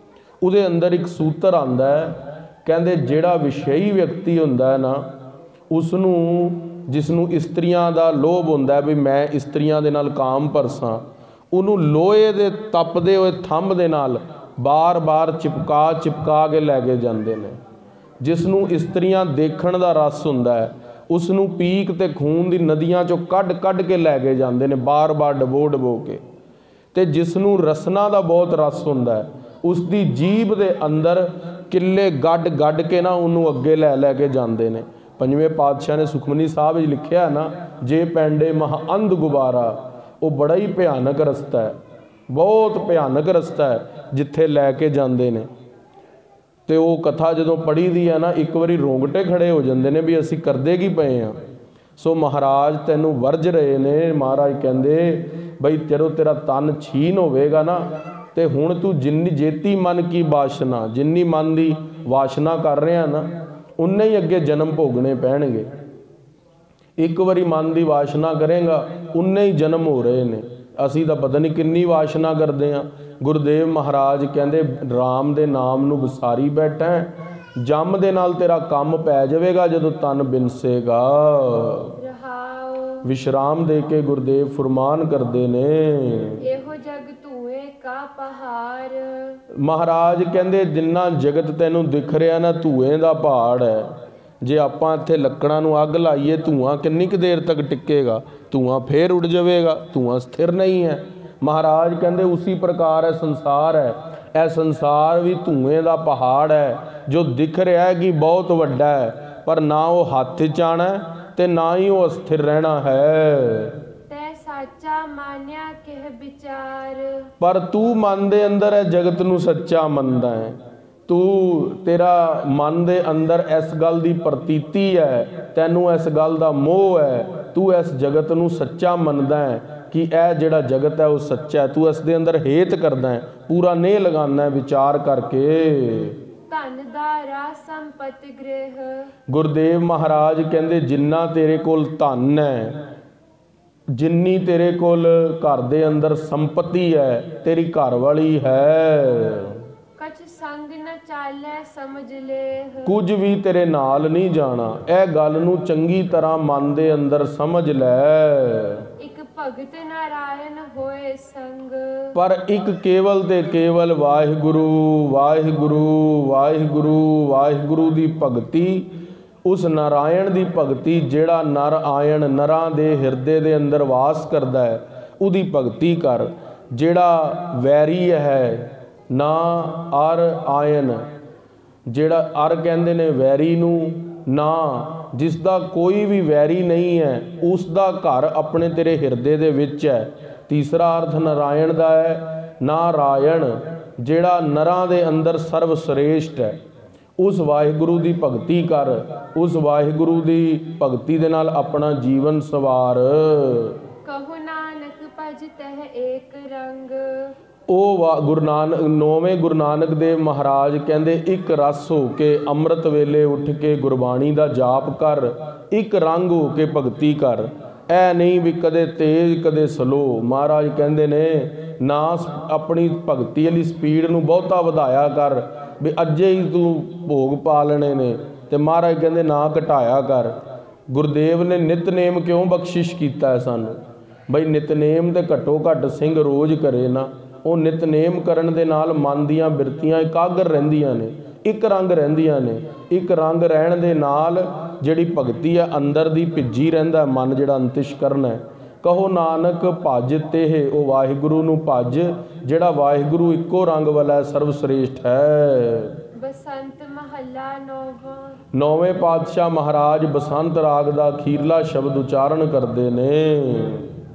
ਉਹਦੇ ਅੰਦਰ ਇੱਕ ਸੂਤਰ ਆਉਂਦਾ ਹੈ, ਕਹਿੰਦੇ ਜਿਹੜਾ ਵਿਸ਼ੇਈ ਵਿਅਕਤੀ ਹੁੰਦਾ ਹੈ ਨਾ, ਉਸ ਨੂੰ, ਜਿਸ ਨੂੰ ਇਸਤਰੀਆਂ ਦਾ ਲੋਭ ਹੁੰਦਾ ਵੀ ਮੈਂ ਇਸਤਰੀਆਂ ਦੇ ਨਾਲ ਕਾਮ ਪਰਸਾਂ, ਉਹਨੂੰ ਲੋਹੇ ਦੇ ਤਪਦੇ ਹੋਏ ਥੰਬ ਦੇ ਨਾਲ ਬਾਰ-ਬਾਰ ਚਿਪਕਾ ਕੇ ਲੈ ਕੇ ਜਾਂਦੇ ਨੇ। ਜਿਸ ਨੂੰ ਇਸਤਰੀਆਂ ਦੇਖਣ ਦਾ ਰਸ ਹੁੰਦਾ ਹੈ, ਉਸ ਨੂੰ ਪੀਕ ਤੇ ਖੂਨ ਦੀ ਨਦੀਆਂ 'ਚੋਂ ਕੱਢ ਕੇ ਲੈ ਕੇ ਜਾਂਦੇ ਨੇ, ਬਾਰ-ਬਾਰ ਡਬੋ ਕੇ। ਤੇ ਜਿਸ ਨੂੰ ਰਸਨਾ ਦਾ ਬਹੁਤ ਰਸ ਹੁੰਦਾ ਹੈ, ਉਸ ਦੀ ਜੀਭ ਦੇ ਅੰਦਰ ਕਿੱਲੇ ਗੱਡ ਕੇ ਨਾ ਉਹਨੂੰ ਅੱਗੇ ਲੈ ਕੇ ਜਾਂਦੇ ਨੇ। ਪੰਜਵੇਂ ਪਾਤਸ਼ਾਹ ਨੇ ਸੁਖਮਨੀ ਸਾਹਿਬ ਵਿੱਚ ਲਿਖਿਆ ਨਾ, ਜੇ ਪੈਂਡੇ ਮਹਾ ਅੰਧ ਗੁਬਾਰਾ, ਉਹ ਬੜਾ ਹੀ ਭਿਆਨਕ ਰਸਤਾ ਹੈ, ਬਹੁਤ ਭਿਆਨਕ ਰਸਤਾ ਹੈ ਜਿੱਥੇ ਲੈ ਕੇ ਜਾਂਦੇ ਨੇ। ਤੇ ਉਹ ਕਥਾ ਜਦੋਂ ਪੜ੍ਹੀ ਦੀ ਹੈ ਨਾ, ਇੱਕ ਵਾਰੀ ਰੋਂਗਟੇ ਖੜੇ ਹੋ ਜਾਂਦੇ ਨੇ ਵੀ ਅਸੀਂ ਕਰਦੇ ਕੀ ਪਏ ਹਾਂ। ਸੋ ਮਹਾਰਾਜ ਤੈਨੂੰ ਵਰਜ ਰਹੇ ਨੇ। ਮਹਾਰਾਜ ਕਹਿੰਦੇ ਬਈ ਜਦੋਂ ਤੇਰਾ ਤਨ ਛੀਨ ਹੋਵੇਗਾ ਨਾ, ਤੇ ਹੁਣ ਤੂੰ ਜਿੰਨੀ ਜੇਤੀ ਮਨ ਕੀ ਵਾਸ਼ਨਾ, ਜਿੰਨੀ ਮਨ ਦੀ ਵਾਸ਼ਨਾ ਕਰ ਰਿਹਾ ਨਾ, ਉਨੇ ਹੀ ਅੱਗੇ ਜਨਮ ਭੋਗਣੇ ਪੈਣਗੇ। ਇੱਕ ਵਾਰੀ ਮਨ ਦੀ ਵਾਸ਼ਨਾ ਕਰੇਗਾ, ਉਨੇ ਹੀ ਜਨਮ ਹੋ ਰਹੇ ਨੇ। ਅਸੀਂ ਤਾਂ ਪਤਾ ਨਹੀਂ ਕਿੰਨੀ ਵਾਸ਼ਨਾ ਕਰਦੇ ਹਾਂ। ਗੁਰਦੇਵ ਮਹਾਰਾਜ ਕਹਿੰਦੇ ਰਾਮ ਦੇ ਨਾਮ ਨੂੰ ਵਿਸਾਰੀ ਬੈਠਾ, ਜੰਮ ਦੇ ਨਾਲ ਤੇਰਾ ਕੰਮ ਪੈ ਜਾਵੇਗਾ ਜਦੋਂ ਤਨ ਬਿਨਸੇਗਾ। ਵਿਸ਼ਰਾਮ ਦੇ ਕੇ ਗੁਰਦੇਵ ਫੁਰਮਾਨ ਕਰਦੇ ਨੇ, ਇਹੋ ਜਗ ਧੂਏ ਕਾ ਪਹਾੜ। ਮਹਾਰਾਜ ਕਹਿੰਦੇ ਜਿੰਨਾ ਜਗਤ ਤੈਨੂੰ ਦਿਖ ਰਿਹਾ ਨਾ, ਧੂਏ ਦਾ ਪਹਾੜ ਹੈ। ਜੇ ਆਪਾਂ ਇੱਥੇ ਲੱਕੜਾਂ ਨੂੰ ਅੱਗ ਲਾਈਏ, ਧੂਆਂ ਕਿੰਨੀ ਕੁ ਦੇਰ ਤੱਕ ਟਿਕੇਗਾ? ਧੂਆਂ ਫੇਰ ਉੱਡ ਜਾਵੇਗਾ, ਧੂਆਂ ਸਥਿਰ ਨਹੀਂ ਹੈ। ਮਹਾਰਾਜ ਕਹਿੰਦੇ ਉਸੀ ਪ੍ਰਕਾਰ ਹੈ ਸੰਸਾਰ ਹੈ। ਇਹ ਸੰਸਾਰ ਵੀ ਧੂਏ ਦਾ ਪਹਾੜ ਹੈ, ਜੋ ਦਿਖ ਰਿਹਾ ਹੈ ਕਿ ਬਹੁਤ ਵੱਡਾ ਹੈ, ਪਰ ਨਾ ਉਹ ਹੱਥ 'ਚ ਆਉਣਾ ਤੇ ਨਾ ਹੀ ਉਹ ਅਸਥਿਰ ਰਹਿਣਾ ਹੈ। ਤੈ ਸਾਚਾ ਮਾਨਿਆ ਕਹਿ ਵਿਚਾਰ। ਪਰ ਤੂੰ ਮਨ ਦੇ ਅੰਦਰ ਇਹ ਜਗਤ ਨੂੰ ਸੱਚਾ ਮੰਨਦਾ ਹੈ। ਤੂੰ, ਤੇਰਾ ਮਨ ਦੇ ਅੰਦਰ ਇਸ ਗੱਲ ਦੀ ਪ੍ਰਤੀਤੀ ਹੈ, ਤੈਨੂੰ ਇਸ ਗੱਲ ਦਾ ਮੋਹ ਹੈ, ਤੂੰ ਇਸ ਜਗਤ ਨੂੰ ਸੱਚਾ ਮੰਨਦਾ ਹੈ ਕਿ ਇਹ ਜਿਹੜਾ ਜਗਤ ਹੈ ਉਹ ਸੱਚਾ ਹੈ। ਤੂੰ ਇਸ ਦੇ ਅੰਦਰ ਹੇਤ ਕਰਦਾ ਹੈ, ਪੂਰਾ ਨੇਹ ਲਗਾਉਂਦਾ ਹੈ ਵਿਚਾਰ ਕਰਕੇ। ਧਨ ਦਾਰਾ ਸੰਪਤ ਗ੍ਰਹਿ। ਗੁਰਦੇਵ ਮਹਾਰਾਜ ਕਹਿੰਦੇ ਜਿੰਨਾ ਤੇਰੇ ਕੋਲ ਧਨ ਹੈ, ਜਿੰਨੀ ਤੇਰੇ ਕੋਲ ਘਰ ਦੇ ਅੰਦਰ ਸੰਪਤੀ ਹੈ, ਤੇਰੀ ਘਰ ਵਾਲੀ ਹੈ, ਕਛ ਸੰਗ ਨ ਚਾਲੈ ਸਮਝ ਲੈ। ਕੁਝ ਵੀ ਤੇਰੇ ਨਾਲ ਨਹੀਂ ਜਾਣਾ। ਇਹ ਗੱਲ ਨੂੰ ਚੰਗੀ ਤਰ੍ਹਾਂ ਮਨ ਦੇ ਅੰਦਰ ਸਮਝ ਲੈ। ਇੱਕ ਭਗਤ ਨਾਰਾਇਣ ਹੋਏ ਸੰਗ। ਪਰ ਇੱਕ ਕੇਵਲ ਤੇ ਕੇਵਲ ਵਾਹਿਗੁਰੂ ਵਾਹਿਗੁਰੂ ਵਾਹਿਗੁਰੂ ਵਾਹਿਗੁਰੂ ਦੀ ਭਗਤੀ, ਉਸ ਨਾਰਾਇਣ ਦੀ ਭਗਤੀ, ਜਿਹੜਾ ਨਰ ਆਇਣ ਨਰਾਂ ਦੇ ਹਿਰਦੇ ਦੇ ਅੰਦਰ ਵਾਸ ਕਰਦਾ ਹੈ, ਉਹਦੀ ਭਗਤੀ ਕਰ। ਜਿਹੜਾ ਵੈਰੀ ਹੈ ਨਾ ਅਰ ਆਇਨ, ਜਿਹੜਾ ਅਰ ਕਹਿੰਦੇ ਨੇ ਵੈਰੀ ਨੂੰ, ਨਾ ਜਿਸ ਦਾ ਕੋਈ ਵੀ ਵੈਰੀ ਨਹੀਂ ਹੈ, ਉਸ ਦਾ ਘਰ ਆਪਣੇ ਤੇਰੇ ਹਿਰਦੇ ਦੇ ਵਿੱਚ ਹੈ। ਤੀਸਰਾ ਅਰਥ ਨਾਰਾਇਣ ਦਾ ਹੈ, ਨਾਰਾਇਣ ਜਿਹੜਾ ਨਰਾਂ ਦੇ ਅੰਦਰ ਸਰਵ ਸ੍ਰੇਸ਼ਟ ਹੈ, उस वाहिगुरु की भगती कर, उस वाहिगुरु की भगती दे नाल अपना जीवन सवार। कहु नानक भज तह एक रंग। ਉਹ ਗੁਰੂ ਨਾਨਕ ਨੌਵੇਂ ਗੁਰੂ ਨਾਨਕ ਦੇਵ ਮਹਾਰਾਜ ਕਹਿੰਦੇ ਇੱਕ ਰਸ ਹੋ ਕੇ ਅੰਮ੍ਰਿਤ ਵੇਲੇ ਉੱਠ ਕੇ ਗੁਰਬਾਣੀ ਦਾ ਜਾਪ ਕਰ, ਇੱਕ ਰੰਗ ਹੋ ਕੇ ਭਗਤੀ ਕਰ। ਇਹ ਨਹੀਂ ਵੀ ਕਦੇ ਤੇਜ਼ ਕਦੇ ਸਲੋ। ਮਹਾਰਾਜ ਕਹਿੰਦੇ ਨੇ ਨਾ ਆਪਣੀ ਭਗਤੀ ਵਾਲੀ ਸਪੀਡ ਨੂੰ ਬਹੁਤਾ ਵਧਾਇਆ ਕਰ ਵੀ ਅੱਜੇ ਹੀ ਤੂੰ ਭੋਗ ਪਾ ਲੈਣੇ ਨੇ, ਤੇ ਮਹਾਰਾਜ ਕਹਿੰਦੇ ਨਾ ਘਟਾਇਆ ਕਰ। ਗੁਰਦੇਵ ਨੇ ਨਿਤਨੇਮ ਕਿਉਂ ਬਖਸ਼ਿਸ਼ ਕੀਤਾ ਹੈ ਸਾਨੂੰ, ਬਈ ਨਿਤਨੇਮ ਤੇ ਘੱਟੋ ਘੱਟ ਸਿੰਘ ਰੋਜ਼ ਕਰੇ ਨਾ। ਉਹ ਨਿਤਨੇਮ ਕਰਨ ਦੇ ਨਾਲ ਮਨ ਦੀਆਂ ਬਿਰਤੀਆਂ ਇਕਾਗਰ ਰਹਿੰਦੀਆਂ ਨੇ, ਇੱਕ ਰੰਗ ਰਹਿੰਦੀਆਂ ਨੇ। ਇੱਕ ਰੰਗ ਰਹਿਣ ਦੇ ਨਾਲ ਜਿਹੜੀ ਭਗਤੀ ਹੈ ਅੰਦਰ ਦੀ ਭਿੱਜੀ ਰਹਿੰਦਾ ਮਨ, ਜਿਹੜਾ ਅੰਤਿਸ਼ ਕਰਨ ਹੈ। ਕਹੋ ਨਾਨਕ ਭਜ ਤੇਹ, ਉਹ ਵਾਹਿਗੁਰੂ ਨੂੰ ਭਜ ਜਿਹੜਾ ਵਾਹਿਗੁਰੂ ਇੱਕੋ ਰੰਗ ਵਾਲਾ ਸਰਵ ਸ੍ਰੇਸ਼ਟ ਹੈ। ਬਸੰਤ ਮਹੱਲਾ ਨੌਵਾਂ। ਨੌਵੇਂ ਪਾਤਸ਼ਾਹ ਮਹਾਰਾਜ ਬਸੰਤ ਰਾਗ ਦਾ ਅਖੀਰਲਾ ਸ਼ਬਦ ਉਚਾਰਨ ਕਰਦੇ ਨੇ।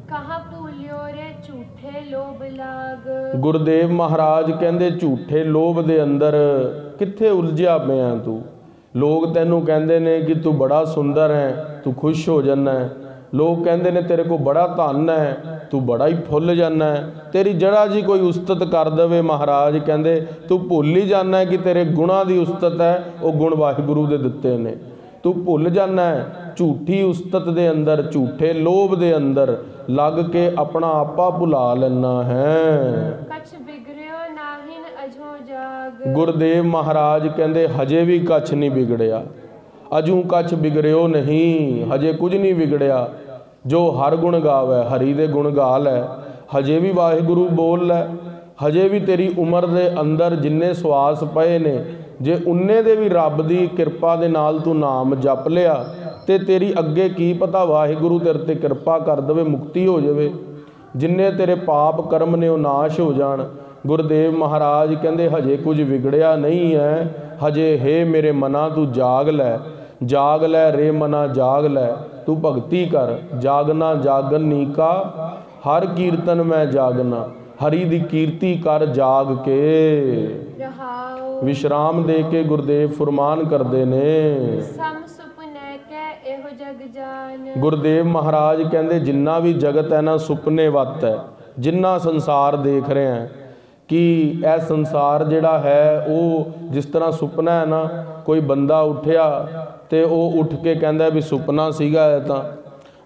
ਕਹਾਂ ਭੂਲਿਓ ਰੇ ਝੂਠੇ ਲੋਭ ਲਾਗ। ਗੁਰਦੇਵ ਮਹਾਰਾਜ ਕਹਿੰਦੇ ਝੂਠੇ ਲੋਭ ਦੇ ਅੰਦਰ ਕਿੱਥੇ ਉਲਝਿਆ ਪਿਆ ਤੂੰ। ਲੋਕ ਤੈਨੂੰ ਕਹਿੰਦੇ ਨੇ ਕਿ ਤੂੰ ਬੜਾ ਸੁੰਦਰ ਹੈ, ਤੂੰ ਖੁਸ਼ ਹੋ ਜਾਂਦਾ ਹੈ। ਲੋਕ ਕਹਿੰਦੇ ਨੇ ਤੇਰੇ ਕੋਲ ਬੜਾ ਧਨ ਹੈ, ਤੂੰ ਬੜਾ ਹੀ ਫੁੱਲ ਜਾਂਦਾ ਹੈ। ਤੇਰੀ ਜਰਾ ਜੀ ਕੋਈ ਉਸਤਤ ਕਰ ਦੇਵੇ, ਮਹਾਰਾਜ ਕਹਿੰਦੇ ਤੂੰ ਭੁੱਲ ਹੀ ਜਾਂਦਾ ਹੈ ਕਿ ਤੇਰੇ ਗੁਣਾਂ ਦੀ ਉਸਤਤ ਹੈ, ਉਹ ਗੁਣ ਵਾਹਿਗੁਰੂ ਦੇ ਦਿੱਤੇ ਨੇ। ਤੂੰ ਭੁੱਲ ਜਾਂਦਾ ਹੈ ਝੂਠੀ ਉਸਤਤ ਦੇ ਅੰਦਰ, ਝੂਠੇ ਲੋਭ ਦੇ ਅੰਦਰ ਲੱਗ ਕੇ ਆਪਣਾ ਆਪਾ ਭੁਲਾ ਲੈਣਾ ਹੈ। ਕਛ ਬਿਗੜਿਓ ਨਾਹਿਨ ਅਜੋ ਜਾਗ। ਗੁਰਦੇਵ ਮਹਾਰਾਜ ਕਹਿੰਦੇ ਹਜੇ ਵੀ ਕੱਛ ਨਹੀਂ ਵਿਗੜਿਆ, ਅਜੂ ਕੱਛ ਬਿਗੜਿਓ ਨਹੀਂ, ਹਜੇ ਕੁਝ ਨਹੀਂ ਵਿਗੜਿਆ। ਜੋ ਹਰ ਗੁਣ ਗਾਵੇ, ਹਰੀ ਦੇ ਗੁਣ ਗਾ ਲੈ, ਹਜੇ ਵੀ ਵਾਹਿਗੁਰੂ ਬੋਲ ਲੈ। ਹਜੇ ਵੀ ਤੇਰੀ ਉਮਰ ਦੇ ਅੰਦਰ ਜਿੰਨੇ ਸਵਾਸ ਪਏ ਨੇ, ਜੇ ਉਨੇ ਦੇ ਵੀ ਰੱਬ ਦੀ ਕਿਰਪਾ ਦੇ ਨਾਲ ਤੂੰ ਨਾਮ ਜਪ ਲਿਆ ਤੇ ਤੇਰੀ ਅੱਗੇ ਕੀ ਪਤਾ ਵਾਹਿਗੁਰੂ ਤੇਰੇ ਤੇ ਕਿਰਪਾ ਕਰ ਦੇਵੇ, ਮੁਕਤੀ ਹੋ ਜਾਵੇ। ਜਿੰਨੇ ਤੇਰੇ ਪਾਪ ਕਰਮ ਨੇ ਉਹ ਨਾਸ਼ ਹੋ ਜਾਣ। ਗੁਰਦੇਵ ਮਹਾਰਾਜ ਕਹਿੰਦੇ ਹਜੇ ਕੁਝ ਵਿਗੜਿਆ ਨਹੀਂ ਹੈ, ਹਜੇ ਹੇ ਮੇਰੇ ਮਨਾ ਤੂੰ ਜਾਗ ਲੈ, ਜਾਗ ਲੈ ਰੇ ਮਨਾ ਜਾਗ ਲੈ। ਤੂੰ ਭਗਤੀ ਕਰ, ਜਾਗਨਾ ਜਾਗਨ ਨੀਕਾ, ਹਰ ਕੀਰਤਨ ਮੈਂ ਜਾਗਨਾ। ਹਰੀ ਦੀ ਕੀਰਤੀ ਕਰ ਜਾਗ ਕੇ। ਰਹਾਉ ਵਿਸ਼ਰਾਮ ਦੇ ਕੇ ਗੁਰਦੇਵ ਫੁਰਮਾਨ ਕਰਦੇ ਨੇ। ਸਮ ਸੁਪਨੇ ਕੈ ਇਹੋ ਜਗ ਜਾਨ। ਗੁਰਦੇਵ ਮਹਾਰਾਜ ਕਹਿੰਦੇ ਜਿੰਨਾ ਵੀ ਜਗਤ ਹੈ ਨਾ ਸੁਪਨੇ ਵੱਤ ਹੈ। ਜਿੰਨਾ ਸੰਸਾਰ ਦੇਖ ਰਹੇ ਹੈ ਕਿ ਇਹ ਸੰਸਾਰ ਜਿਹੜਾ ਹੈ ਉਹ ਜਿਸ ਤਰ੍ਹਾਂ ਸੁਪਨਾ ਹੈ ਨਾ, ਕੋਈ ਬੰਦਾ ਉੱਠਿਆ ਤੇ ਉਹ ਉੱਠ ਕੇ ਕਹਿੰਦਾ ਵੀ ਸੁਪਨਾ ਸੀਗਾ ਇਹ ਤਾਂ।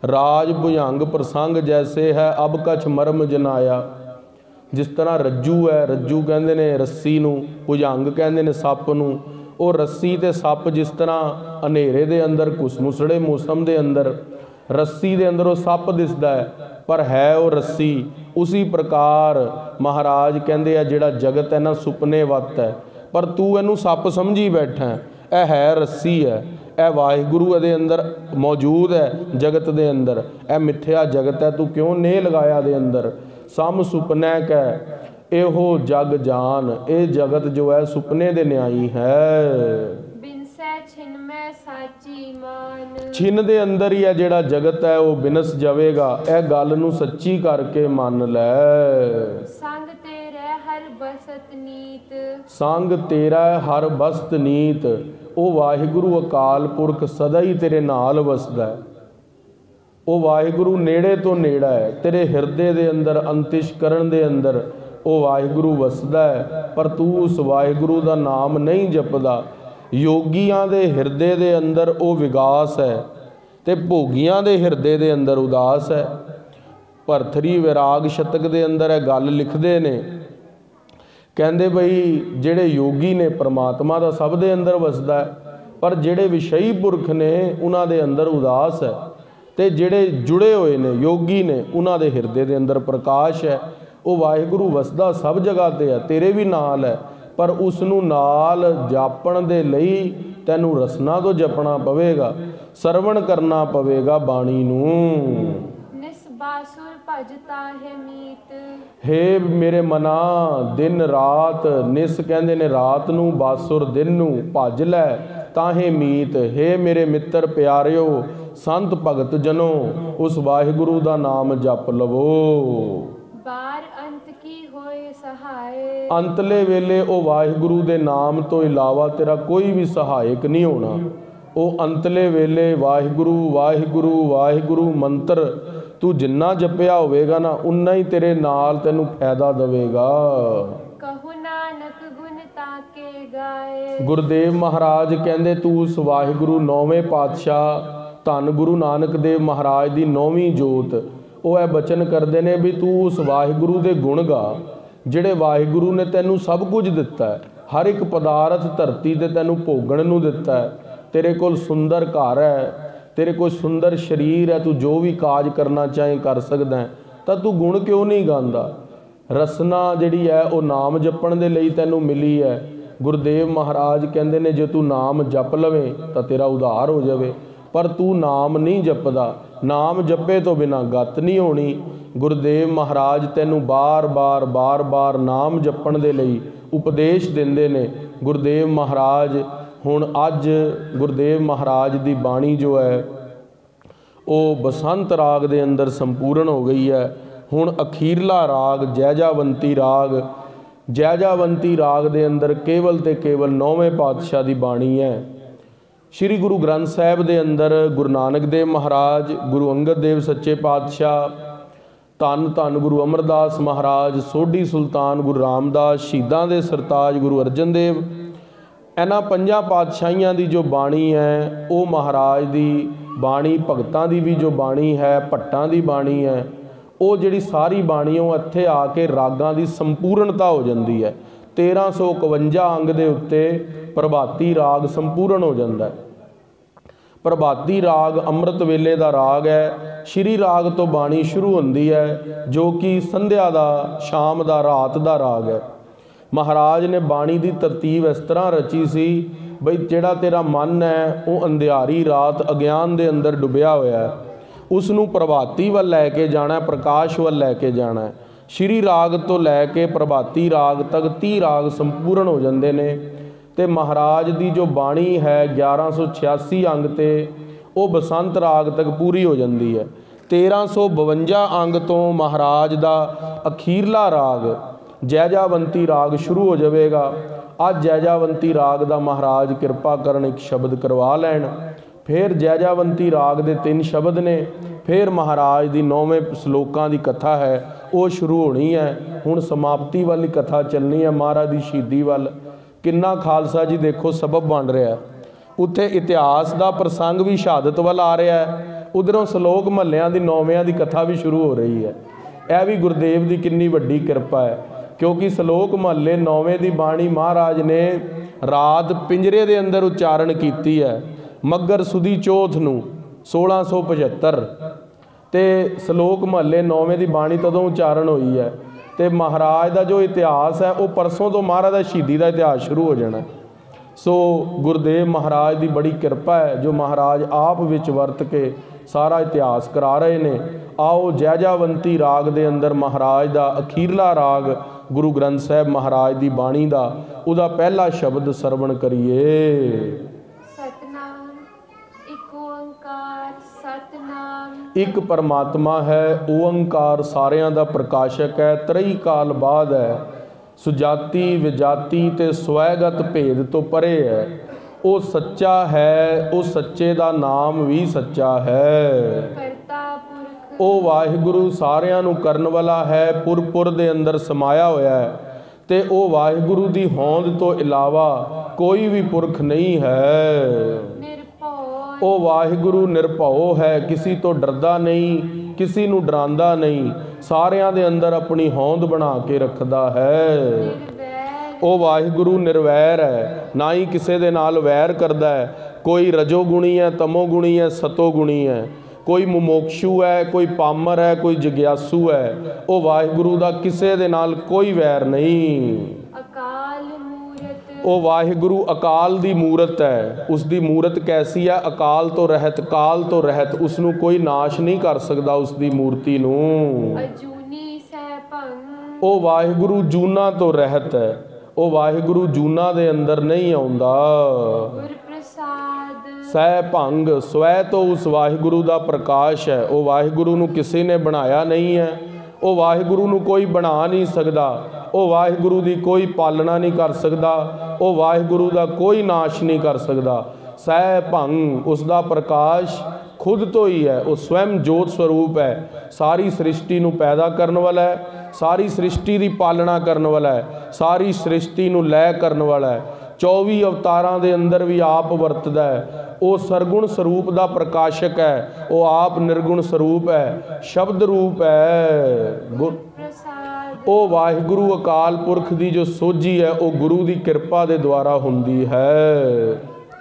ਰਾਜ ਭੁਜੰਗ ਪ੍ਰਸੰਗ ਜੈਸੇ ਹੈ ਅਬ ਕਛ ਮਰਮ ਜਨਾਇਆ। ਜਿਸ ਤਰ੍ਹਾਂ ਰੱਜੂ ਹੈ, ਰੱਜੂ ਕਹਿੰਦੇ ਨੇ ਰੱਸੀ ਨੂੰ, ਭੁਜੰਗ ਕਹਿੰਦੇ ਨੇ ਸੱਪ ਨੂੰ। ਉਹ ਰੱਸੀ ਤੇ ਸੱਪ ਜਿਸ ਤਰ੍ਹਾਂ ਹਨੇਰੇ ਦੇ ਅੰਦਰ ਘੁਸਮੁਸੜੇ ਮੌਸਮ ਦੇ ਅੰਦਰ ਰੱਸੀ ਦੇ ਅੰਦਰ ਉਹ ਸੱਪ ਦਿਸਦਾ ਹੈ, ਪਰ ਹੈ ਉਹ ਰੱਸੀ। ਉਸੀ ਪ੍ਰਕਾਰ ਮਹਾਰਾਜ ਕਹਿੰਦੇ ਆ ਜਿਹੜਾ ਜਗਤ ਹੈ ਨਾ ਸੁਪਨੇ ਵੱਤ ਹੈ, ਪਰ ਤੂੰ ਇਹਨੂੰ ਸੱਪ ਸਮਝੀ ਬੈਠਾ। ਇਹ ਹੈ ਰੱਸੀ ਹੈ, ਇਹ ਵਾਹਿਗੁਰੂ ਇਹਦੇ ਅੰਦਰ ਮੌਜੂਦ ਹੈ ਜਗਤ ਦੇ ਅੰਦਰ। ਇਹ ਮਿੱਥਿਆ ਜਗਤ ਹੈ, ਤੂੰ ਕਿਉਂ ਨੇਹ ਲਗਾਇਆ ਦੇ ਅੰਦਰ। ਸਮ ਸੁਪਨੈ ਕੈ ਇਹੋ ਜਗ ਜਾਨ। ਇਹ ਜਗਤ ਜੋ ਹੈ ਸੁਪਨੇ ਦੇ ਨਿਆਈ ਹੈ। ਬਿਨਸੈ ਛਿਨ ਮੈਂ ਸਾਚੀ ਮਾਨ। ਛਿਨ ਦੇ ਅੰਦਰ ਹੀ ਹੈ ਜਿਹੜਾ ਜਗਤ ਹੈ ਉਹ ਬਿਨਸ ਜਾਵੇਗਾ। ਇਹ ਗੱਲ ਨੂੰ ਸੱਚੀ ਕਰਕੇ ਮੰਨ ਲੈ। ਸੰਗ ਤੇਰੇ ਹਰ ਬਸਤ ਨੀਤ। ਸੰਗ ਤੇਰਾ ਹਰ ਬਸਤ ਨੀਤ। ਉਹ ਵਾਹਿਗੁਰੂ ਅਕਾਲ ਪੁਰਖ ਸਦਾ ਹੀ ਤੇਰੇ ਨਾਲ ਵਸਦਾ। ਉਹ ਵਾਹਿਗੁਰੂ ਨੇੜੇ ਤੋਂ ਨੇੜਾ ਹੈ, ਤੇਰੇ ਹਿਰਦੇ ਦੇ ਅੰਦਰ ਅੰਤਿਸ਼ ਕਰਨ ਦੇ ਅੰਦਰ ਉਹ ਵਾਹਿਗੁਰੂ ਵਸਦਾ ਹੈ, ਪਰ ਤੂੰ ਉਸ ਵਾਹਿਗੁਰੂ ਦਾ ਨਾਮ ਨਹੀਂ ਜਪਦਾ। ਯੋਗੀਆਂ ਦੇ ਹਿਰਦੇ ਦੇ ਅੰਦਰ ਉਹ ਵਿਗਾਸ ਹੈ ਤੇ ਭੋਗੀਆਂ ਦੇ ਹਿਰਦੇ ਦੇ ਅੰਦਰ ਉਦਾਸ ਹੈ। ਭਰਥਰੀ ਵਿਰਾਗ ਸ਼ਤਕ ਦੇ ਅੰਦਰ ਇਹ ਗੱਲ ਲਿਖਦੇ ਨੇ, ਕਹਿੰਦੇ ਬਈ ਜਿਹੜੇ ਯੋਗੀ ਨੇ ਪਰਮਾਤਮਾ ਦਾ ਸਭ ਦੇ ਅੰਦਰ ਵਸਦਾ ਹੈ, ਪਰ ਜਿਹੜੇ ਵਿਸ਼ਈ ਪੁਰਖ ਨੇ ਉਹਨਾਂ ਦੇ ਅੰਦਰ ਉਦਾਸ ਹੈ, ਤੇ ਜਿਹੜੇ ਜੁੜੇ ਹੋਏ ਨੇ ਯੋਗੀ ਨੇ ਉਹਨਾਂ ਦੇ ਹਿਰਦੇ ਦੇ ਅੰਦਰ ਪ੍ਰਕਾਸ਼ ਹੈ। ਉਹ ਵਾਹਿਗੁਰੂ ਵਸਦਾ ਸਭ ਜਗ੍ਹਾ ਤੇ ਹੈ, ਤੇਰੇ ਵੀ ਨਾਲ ਹੈ, ਪਰ ਉਸ ਨੂੰ ਨਾਲ ਜਾਪਣ ਦੇ ਲਈ ਤੈਨੂੰ ਰਸਨਾ ਤੋਂ ਜਪਣਾ ਪਵੇਗਾ, ਸਰਵਣ ਕਰਨਾ ਪਵੇਗਾ ਬਾਣੀ ਨੂੰ। ਨਿਸਬਾਸੁਰ ਭਜ ਤਾਹੇ ਮੀਤ। ਹੇ ਮੇਰੇ ਮਨਾ ਦਿਨ ਰਾਤ, ਨਿਸ ਕਹਿੰਦੇ ਨੇ ਰਾਤ ਨੂੰ, ਬਾਸੁਰ ਦਿਨ ਨੂੰ, ਭਜ ਲੈ ਤਾਹੇ ਮੀਤ। ਹੇ ਮੇਰੇ ਮਿੱਤਰ ਪਿਆਰਿਓ ਸੰਤ ਭਗਤ ਜਨੋ ਉਸ ਵਾਹਿਗੁਰੂ ਦਾ ਨਾਮ ਜਪ ਲਵੋ। ਬਾਰ अंत की होए सहाय। अंतले वेले ओ वाहिगुरु दे नाम तो इलावा तेरा कोई भी सहायक नहीं होना। ओ अंतले वेले वाहिगुरु वाहिगुरु वाहिगुरु मंत्र तू जिन्ना जपिया होवेगा ना उन्ना ही तेरे नाल तेनू फायदा देवेगा। कहु नानक गुण ताके गाए। गुरुदेव महाराज कहंदे तू उस वाहिगुरु नौवें पातशाह धन गुरु नानक देव महाराज दी नौवीं जोत ਉਹ ਇਹ ਬਚਨ ਕਰਦੇ ਨੇ ਵੀ ਤੂੰ ਉਸ ਵਾਹਿਗੁਰੂ ਦੇ ਗੁਣ ਗਾ ਜਿਹੜੇ ਵਾਹਿਗੁਰੂ ਨੇ ਤੈਨੂੰ ਸਭ ਕੁਝ ਦਿੱਤਾ ਹੈ। ਹਰ ਇੱਕ ਪਦਾਰਥ ਧਰਤੀ ਤੇ ਤੈਨੂੰ ਭੋਗਣ ਨੂੰ ਦਿੱਤਾ ਹੈ। ਤੇਰੇ ਕੋਲ ਸੁੰਦਰ ਘਰ ਹੈ, ਤੇਰੇ ਕੋਲ ਸੁੰਦਰ ਸਰੀਰ ਹੈ, ਤੂੰ ਜੋ ਵੀ ਕਾਜ ਕਰਨਾ ਚਾਹੇ ਕਰ ਸਕਦਾ ਹੈ, ਤਾਂ ਤੂੰ ਗੁਣ ਕਿਉਂ ਨਹੀਂ ਗਾਉਂਦਾ। ਰਸਨਾ ਜਿਹੜੀ ਹੈ ਉਹ ਨਾਮ ਜਪਣ ਦੇ ਲਈ ਤੈਨੂੰ ਮਿਲੀ ਹੈ। ਗੁਰਦੇਵ ਮਹਾਰਾਜ ਕਹਿੰਦੇ ਨੇ ਜੇ ਤੂੰ ਨਾਮ ਜਪ ਲਵੇਂ ਤਾਂ ਤੇਰਾ ਉਧਾਰ ਹੋ ਜਾਵੇ, ਪਰ ਤੂੰ ਨਾਮ ਨਹੀਂ ਜਪਦਾ। ਨਾਮ ਜਪੇ ਤੋਂ ਬਿਨਾਂ ਗਤ ਨਹੀਂ ਹੋਣੀ। ਗੁਰਦੇਵ ਮਹਾਰਾਜ ਤੈਨੂੰ ਬਾਰ-ਬਾਰ ਨਾਮ ਜਪਣ ਦੇ ਲਈ ਉਪਦੇਸ਼ ਦਿੰਦੇ ਨੇ। ਗੁਰਦੇਵ ਮਹਾਰਾਜ ਹੁਣ ਅੱਜ ਗੁਰਦੇਵ ਮਹਾਰਾਜ ਦੀ ਬਾਣੀ ਜੋ ਹੈ ਉਹ ਬਸੰਤ ਰਾਗ ਦੇ ਅੰਦਰ ਸੰਪੂਰਨ ਹੋ ਗਈ ਹੈ। ਹੁਣ ਅਖੀਰਲਾ ਰਾਗ ਜੈਜਾਵੰਤੀ ਰਾਗ, ਜੈਜਾਵੰਤੀ ਰਾਗ ਦੇ ਅੰਦਰ ਕੇਵਲ ਤੇ ਕੇਵਲ ਨੌਵੇਂ ਪਾਤਸ਼ਾਹ ਦੀ ਬਾਣੀ ਹੈ। श्री गुरु ग्रंथ साहिब दे अंदर गुरु नानक देव महाराज, गुरु अंगद देव सच्चे पातशाह, धन धन गुरु अमरदास महाराज, सोढ़ी सुल्तान गुरु रामदास, शहीदां दे सरताज गुरु अर्जन देव, इन्हां पंजां पातशाहियां दी जो बाणी है वो महाराज दी बाणी, भगतां दी भी जो बाणी है, भट्टां दी बाणी है, वो जिहड़ी सारी बाणी वो इत्थे आके रागां दी संपूर्णता हो जाती है। 1351 अंग दे उत्ते प्रभाती राग संपूर्ण हो जाता है। प्रभाती राग अमृत वेले का राग है। श्री राग तो बाणी शुरू होती है जो कि संध्या का, शाम का, रात का राग है। महाराज ने बाणी की तरतीब इस तरह रची सी बई जिहड़ा तेरा मन है वो अंधियारी रात अज्ञान के अंदर डुबिया होया है, उसनूं प्रभाती वल लैके जाना, प्रकाश वल लैके जाना है। श्री राग तो लैके प्रभाती राग तक 30 राग संपूर्ण हो जाते हैं। तो महाराज की जो बाणी है 1186 अंग ते वो बसंत राग तक पूरी हो जाती है। 1352 अंग तो महाराज का अखीरला राग जैजावंती राग शुरू हो जाएगा। अज जैजावंती राग का महाराज किरपा करन एक शब्द करवा लैन। फिर जैजावंती राग के 3 शब्द ने, फिर महाराज की 9वें सलोकां की कथा है वो शुरू होनी है। हुण समाप्ति वाली कथा चलनी है महाराज की शहीदी वाल। किन्ना खालसा जी देखो सबब बन रहा है, उत्थे इतिहास का प्रसंग भी शहादत वाल आ रहा है, उधरों सलोक महलियां की 9वें की कथा भी शुरू हो रही है। यह भी गुरदेव की कितनी वड्डी किरपा है, क्योंकि सलोक महले 9वें की बाणी महाराज ने रात पिंजरे के अंदर उच्चारण की है। मगर सुदी चौथ नूं 1675 ते सलोक महले 9वें की बाणी तदों उच्चारण हुई है। तो महाराज का जो इतिहास है वो परसों तो महाराज का शहीदी का इतिहास शुरू हो जाना। सो गुरदेव महाराज की बड़ी किरपा है जो महाराज आप विच वरत के सारा इतिहास करा रहे ने। आओ जैजावंती राग के अंदर महाराज का अखीरला राग गुरु ग्रंथ साहिब महाराज की बाणी का उदा पहला शब्द सरवण करिए। एक परमात्मा है, ओंकार सारियां दा प्रकाशक है, त्रई काल बाद है, सुजाति विजाति ते स्वैगत भेद तो परे है। वो सच्चा है, वो सच्चे दा नाम भी सच्चा है। वो वाहिगुरु सारियां नूं करन वाला है, पुर दे अंदर समाया होया है। ते वो वाहिगुरु दी होंद तो इलावा कोई भी पुरख नहीं है। वो वाहिगुरु निर्भौ है, किसी तो डरदा नहीं, किसी नूं डरांदा नहीं, सारियां दे अंदर अपनी होंद बना के रखदा है। वो वाहिगुरु निर्वैर है, ना ही किसी दे नाल वैर करदा है। कोई रजोगुणी है, तमोगुणी है, सतोगुणी है, कोई मुमोक्षु है, कोई पामर है, कोई जिग्यासु है। वो वाहिगुरु दा किसी दे नाल कोई वैर नहीं। वो वाहिगुरु अकाल दी मूरत है। उसकी मूरत कैसी है? अकाल तो रहत, काल तो रहत, उसनू कोई नाश नहीं कर सकता उसकी मूर्ति नू। वो वाहिगुरु जूना तो रहत है, वो वाहिगुरु जूना दे अंदर नहीं आउंदा। सह भंग स्वै तो उस वाहिगुरु का प्रकाश है। वो वाहिगुरु नू किसी ने बनाया नहीं है, ਉਹ ਵਾਹਿਗੁਰੂ ਨੂੰ ਕੋਈ ਬਣਾ ਨਹੀਂ ਸਕਦਾ, ਉਹ ਵਾਹਿਗੁਰੂ ਦੀ ਕੋਈ ਪਾਲਣਾ ਨਹੀਂ ਕਰ ਸਕਦਾ, ਉਹ ਵਾਹਿਗੁਰੂ ਦਾ ਕੋਈ ਨਾਸ਼ ਨਹੀਂ ਕਰ ਸਕਦਾ। ਸਹਿ ਭੰਗ ਉਸ ਦਾ ਪ੍ਰਕਾਸ਼ खुद तो ही है, वो स्वयं जोत स्वरूप है, सारी सृष्टि नू पैदा करने वाला है, सारी सृष्टि की पालना करने वाला है, सारी सृष्टि नू लय करने वाला है, 24 अवतारां दे अंदर भी आप वरतदा है। वो सरगुण स्वरूप का प्रकाशक है, वो आप निर्गुण स्वरूप है, शब्द रूप है। वो वाहिगुरु अकाल पुरख की जो सोझी है वो गुरु की कृपा के द्वारा हुंदी है।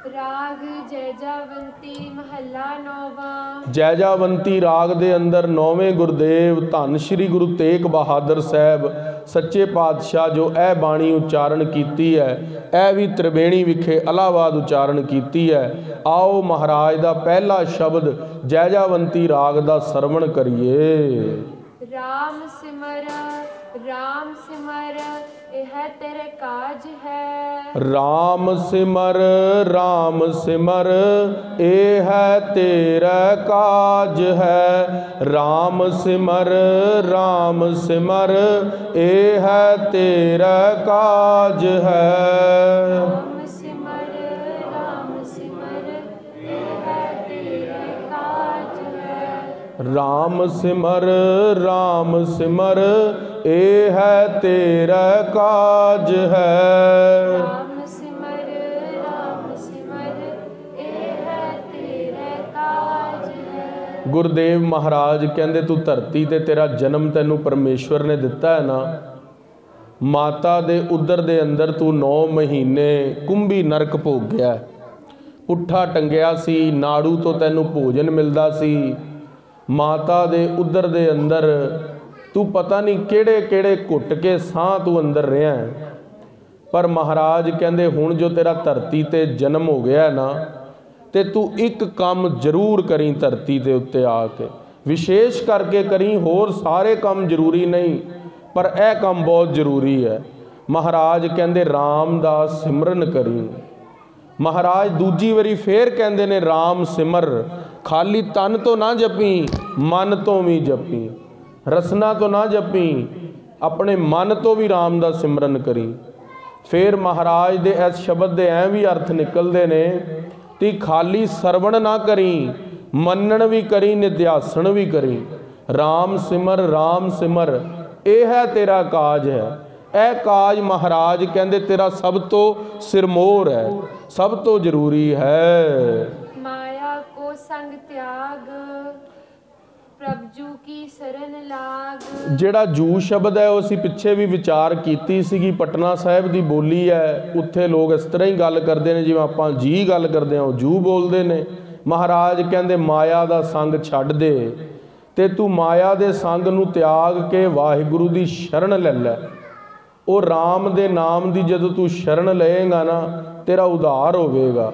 राग जैजावंती महला नौवा। जैजावंती राग दे अंदर 9वें गुरदेव धन श्री गुरु तेग बहादुर साहब सच्चे पातशाह जो ए बाणी उच्चारण कीती है, ए भी त्रिवेणी विखे इलाहाबाद उच्चारण कीती है। आओ महाराज दा पहला शब्द जैजावंती राग दा सरवण करिए। राम सिमर यह तेरे काज है। राम सिमर ए है तेरा काज है। राम सिमर ए है तेरा काज है। राम सिमर ए है तेरा काज है। राम सिमर ए है तेरा काज है। राम सिमर ए है तेरा काज है। गुरुदेव महाराज कहते तू धरती ते तेरा जन्म तेनू परमेश्वर ने दिता है ना, माता दे उदर दे अंदर तू 9 महीने कुंभी नरक भोग्या, पुट्ठा टंगिया सी, नाड़ू तो तेनू भोजन मिलता सी, माता दे उदर दे अंदर तू पता नहीं किहड़े किहड़े घुट के साह तू अंदर रहा है। पर महाराज कहते हुण जो तेरा धरती ते जन्म हो गया है ना, ते तू एक काम जरूर करी धरती के उत्ते आके, विशेष करके करी, होर सारे काम जरूरी नहीं पर यह काम बहुत जरूरी है। महाराज कहते राम दा सिमरन करी। महाराज दूजी वारी फिर कहते ने राम सिमर, खाली तन तो ना जपी, मन तो भी जपी, रसना तो ना जपी, अपने मन तो भी राम दा सिमरन करी। फिर महाराज दे इस शब्द दे ऐ भी अर्थ निकलते ने कि खाली सरवण ना करी, मनन भी करी, निध्यासन भी करी। राम सिमर ए है तेरा काज है। ए काज महाराज कहते तेरा सब तो सिरमोर है, सब तो जरूरी है। माया को संग त्याग, प्रभु की शरण लाग। ਜਿਹੜਾ जू शब्द है उसी पिछे भी विचार कीती सीगी, पटना साहिब की बोली है, उत्थे लोग इस तरह ही गल करते हैं जिवें आपां जी गल करते हैं, जू बोलते हैं। महाराज कहते माया का संग छड्ड दे ते तू माया के संग नूं त्याग के वाहिगुरू की शरण ले लै। वो राम दे नाम की जदों तू शरण लएगा ना, तेरा उद्धार होवेगा।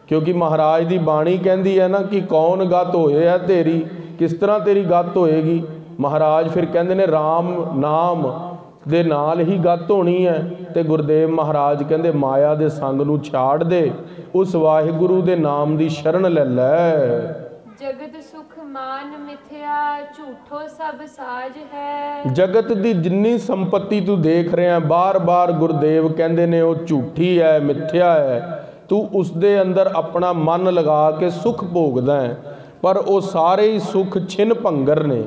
क्योंकि महाराज की बाणी कहती है ना कि कौन गत होए है तेरी, किस तरह तेरी गत होएगी। महाराज फिर कहते ने राम नाम दे नाल ही गत होनी है। तो गुरुदेव महाराज कहते माया दे संग नूं छाड़ दे, उस वाहिगुरू दे नाम की शरण ले लै। जगत सुख मान मिथ्या, झूठो सब साज है। जगत की जिन्नी संपत्ति तू देख रहे हैं, बार बार गुरुदेव कहते ने वो झूठी है, मिथ्या है। तू उस दे अंदर अपना मन लगा के सुख भोगदा है, पर वो सारे ही सुख छिन भंगर ने।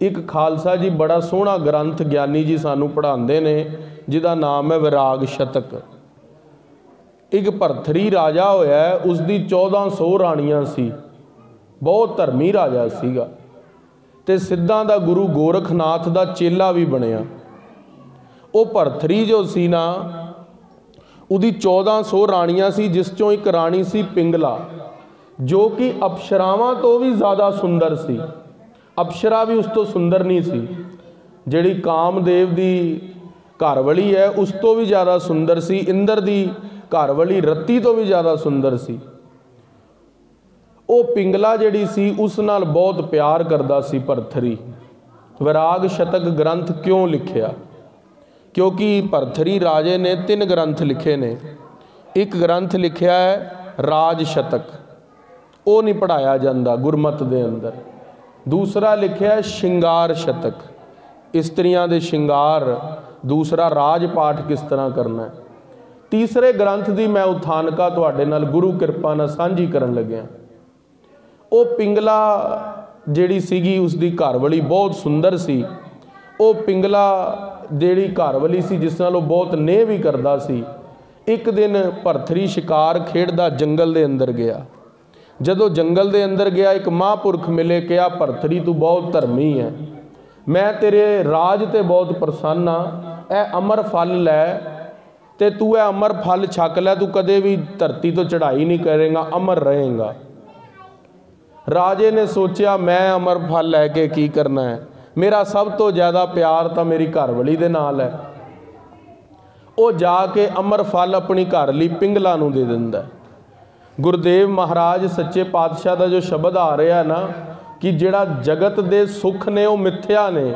एक खालसा जी बड़ा सोहना ग्रंथ ज्ञानी जी सानू पढ़ाते ने, जिहदा नाम है विराग शतक। एक भरथरी राजा होया, उसकी 1400 राणियां सी, बहुत धर्मी राजा सीगा, ते सिद्धां दा गुरु गोरखनाथ दा चेला भी बनया। वो भरथरी जो सी ना, उहदी 1400 राणियां सी, जिस चों एक राणी सी पिंगला, जो कि अप्सरावां तो भी ज़्यादा सुंदर सी। अप्सरा भी उस तो सुंदर नहीं सी। जिहड़ी कामदेव दी घरवाली है उस तो भी ज़्यादा सुंदर सी। इंद्र दी घरवाली रत्ती तो भी ज़्यादा सुंदर सी। वो पिंगला जिहड़ी सी उस नाल बहुत प्यार करदा सी भरथरी। विराग शतक ग्रंथ क्यों लिखिया? क्योंकि भरथरी राजे ने 3 ग्रंथ लिखे ने। एक ग्रंथ लिखिया है राज शतक, वो नहीं पढ़ाया जाता गुरमत दे अंदर। दूसरा लिखिया है श्रृंगार शतक, ਇਸਤਰੀਆਂ ਦੇ ਸ਼ਿੰਗਾਰ, ਦੂਸਰਾ ਰਾਜ ਪਾਠ ਕਿਸ ਤਰ੍ਹਾਂ ਕਰਨਾ ਹੈ। ਤੀਸਰੇ ਗ੍ਰੰਥ ਦੀ ਮੈਂ ਉਥਾਨਕਾ ਤੁਹਾਡੇ ਨਾਲ ਗੁਰੂ ਕਿਰਪਾ ਨਾਲ ਸਾਂਝੀ ਕਰਨ ਲੱਗਿਆ। ਉਹ ਪਿੰਗਲਾ ਜਿਹੜੀ ਸੀਗੀ ਉਸਦੀ ਘਰਵਾਲੀ ਬਹੁਤ ਸੁੰਦਰ ਸੀ। ਉਹ ਪਿੰਗਲਾ ਜਿਹੜੀ ਘਰਵਾਲੀ ਸੀ ਜਿਸ ਨਾਲ ਉਹ ਬਹੁਤ ਨੇਹ ਵੀ ਕਰਦਾ ਸੀ। ਇੱਕ ਦਿਨ ਭਰਥਰੀ ਸ਼ਿਕਾਰ ਖੇਡਦਾ ਜੰਗਲ ਦੇ ਅੰਦਰ ਗਿਆ। ਜਦੋਂ ਜੰਗਲ ਦੇ ਅੰਦਰ ਗਿਆ ਇੱਕ ਮਹਾਂਪੁਰਖ ਮਿਲੇ, ਕਿਹਾ ਭਰਥਰੀ ਤੂੰ ਬਹੁਤ ਧਰਮੀ ਹੈ, ਮੈਂ ਤੇਰੇ ਰਾਜ ਤੇ ਬਹੁਤ ਪ੍ਰਸੰਨ ਹਾਂ, ਇਹ ਅਮਰ ਫਲ ਲੈ ਤੇ ਤੂੰ ਇਹ ਅਮਰ ਫਲ ਛਕ ਲੈ, ਤੂੰ ਕਦੇ ਵੀ ਧਰਤੀ ਤੋਂ ਚੜ੍ਹਾਈ ਨਹੀਂ ਕਰੇਗਾ, ਅਮਰ ਰਹੇਗਾ। ਰਾਜੇ ਨੇ ਸੋਚਿਆ ਮੈਂ ਅਮਰ ਫਲ ਲੈ ਕੇ ਕੀ ਕਰਨਾ ਹੈ, ਮੇਰਾ ਸਭ ਤੋਂ ਜ਼ਿਆਦਾ ਪਿਆਰ ਤਾਂ ਮੇਰੀ ਘਰਵਾਲੀ ਦੇ ਨਾਲ ਹੈ। ਉਹ ਜਾ ਕੇ ਅਮਰ ਫਲ ਆਪਣੀ ਘਰਵਾਲੀ ਪਿੰਗਲਾ ਨੂੰ ਦੇ ਦਿੰਦਾ। ਗੁਰਦੇਵ ਮਹਾਰਾਜ ਸੱਚੇ ਪਾਤਸ਼ਾਹ ਦਾ ਜੋ ਸ਼ਬਦ ਆ ਰਿਹਾ ਨਾ ਕਿ ਜਿਹੜਾ ਜਗਤ ਦੇ ਸੁੱਖ ਨੇ ਉਹ ਮਿੱਥਿਆ ਨੇ,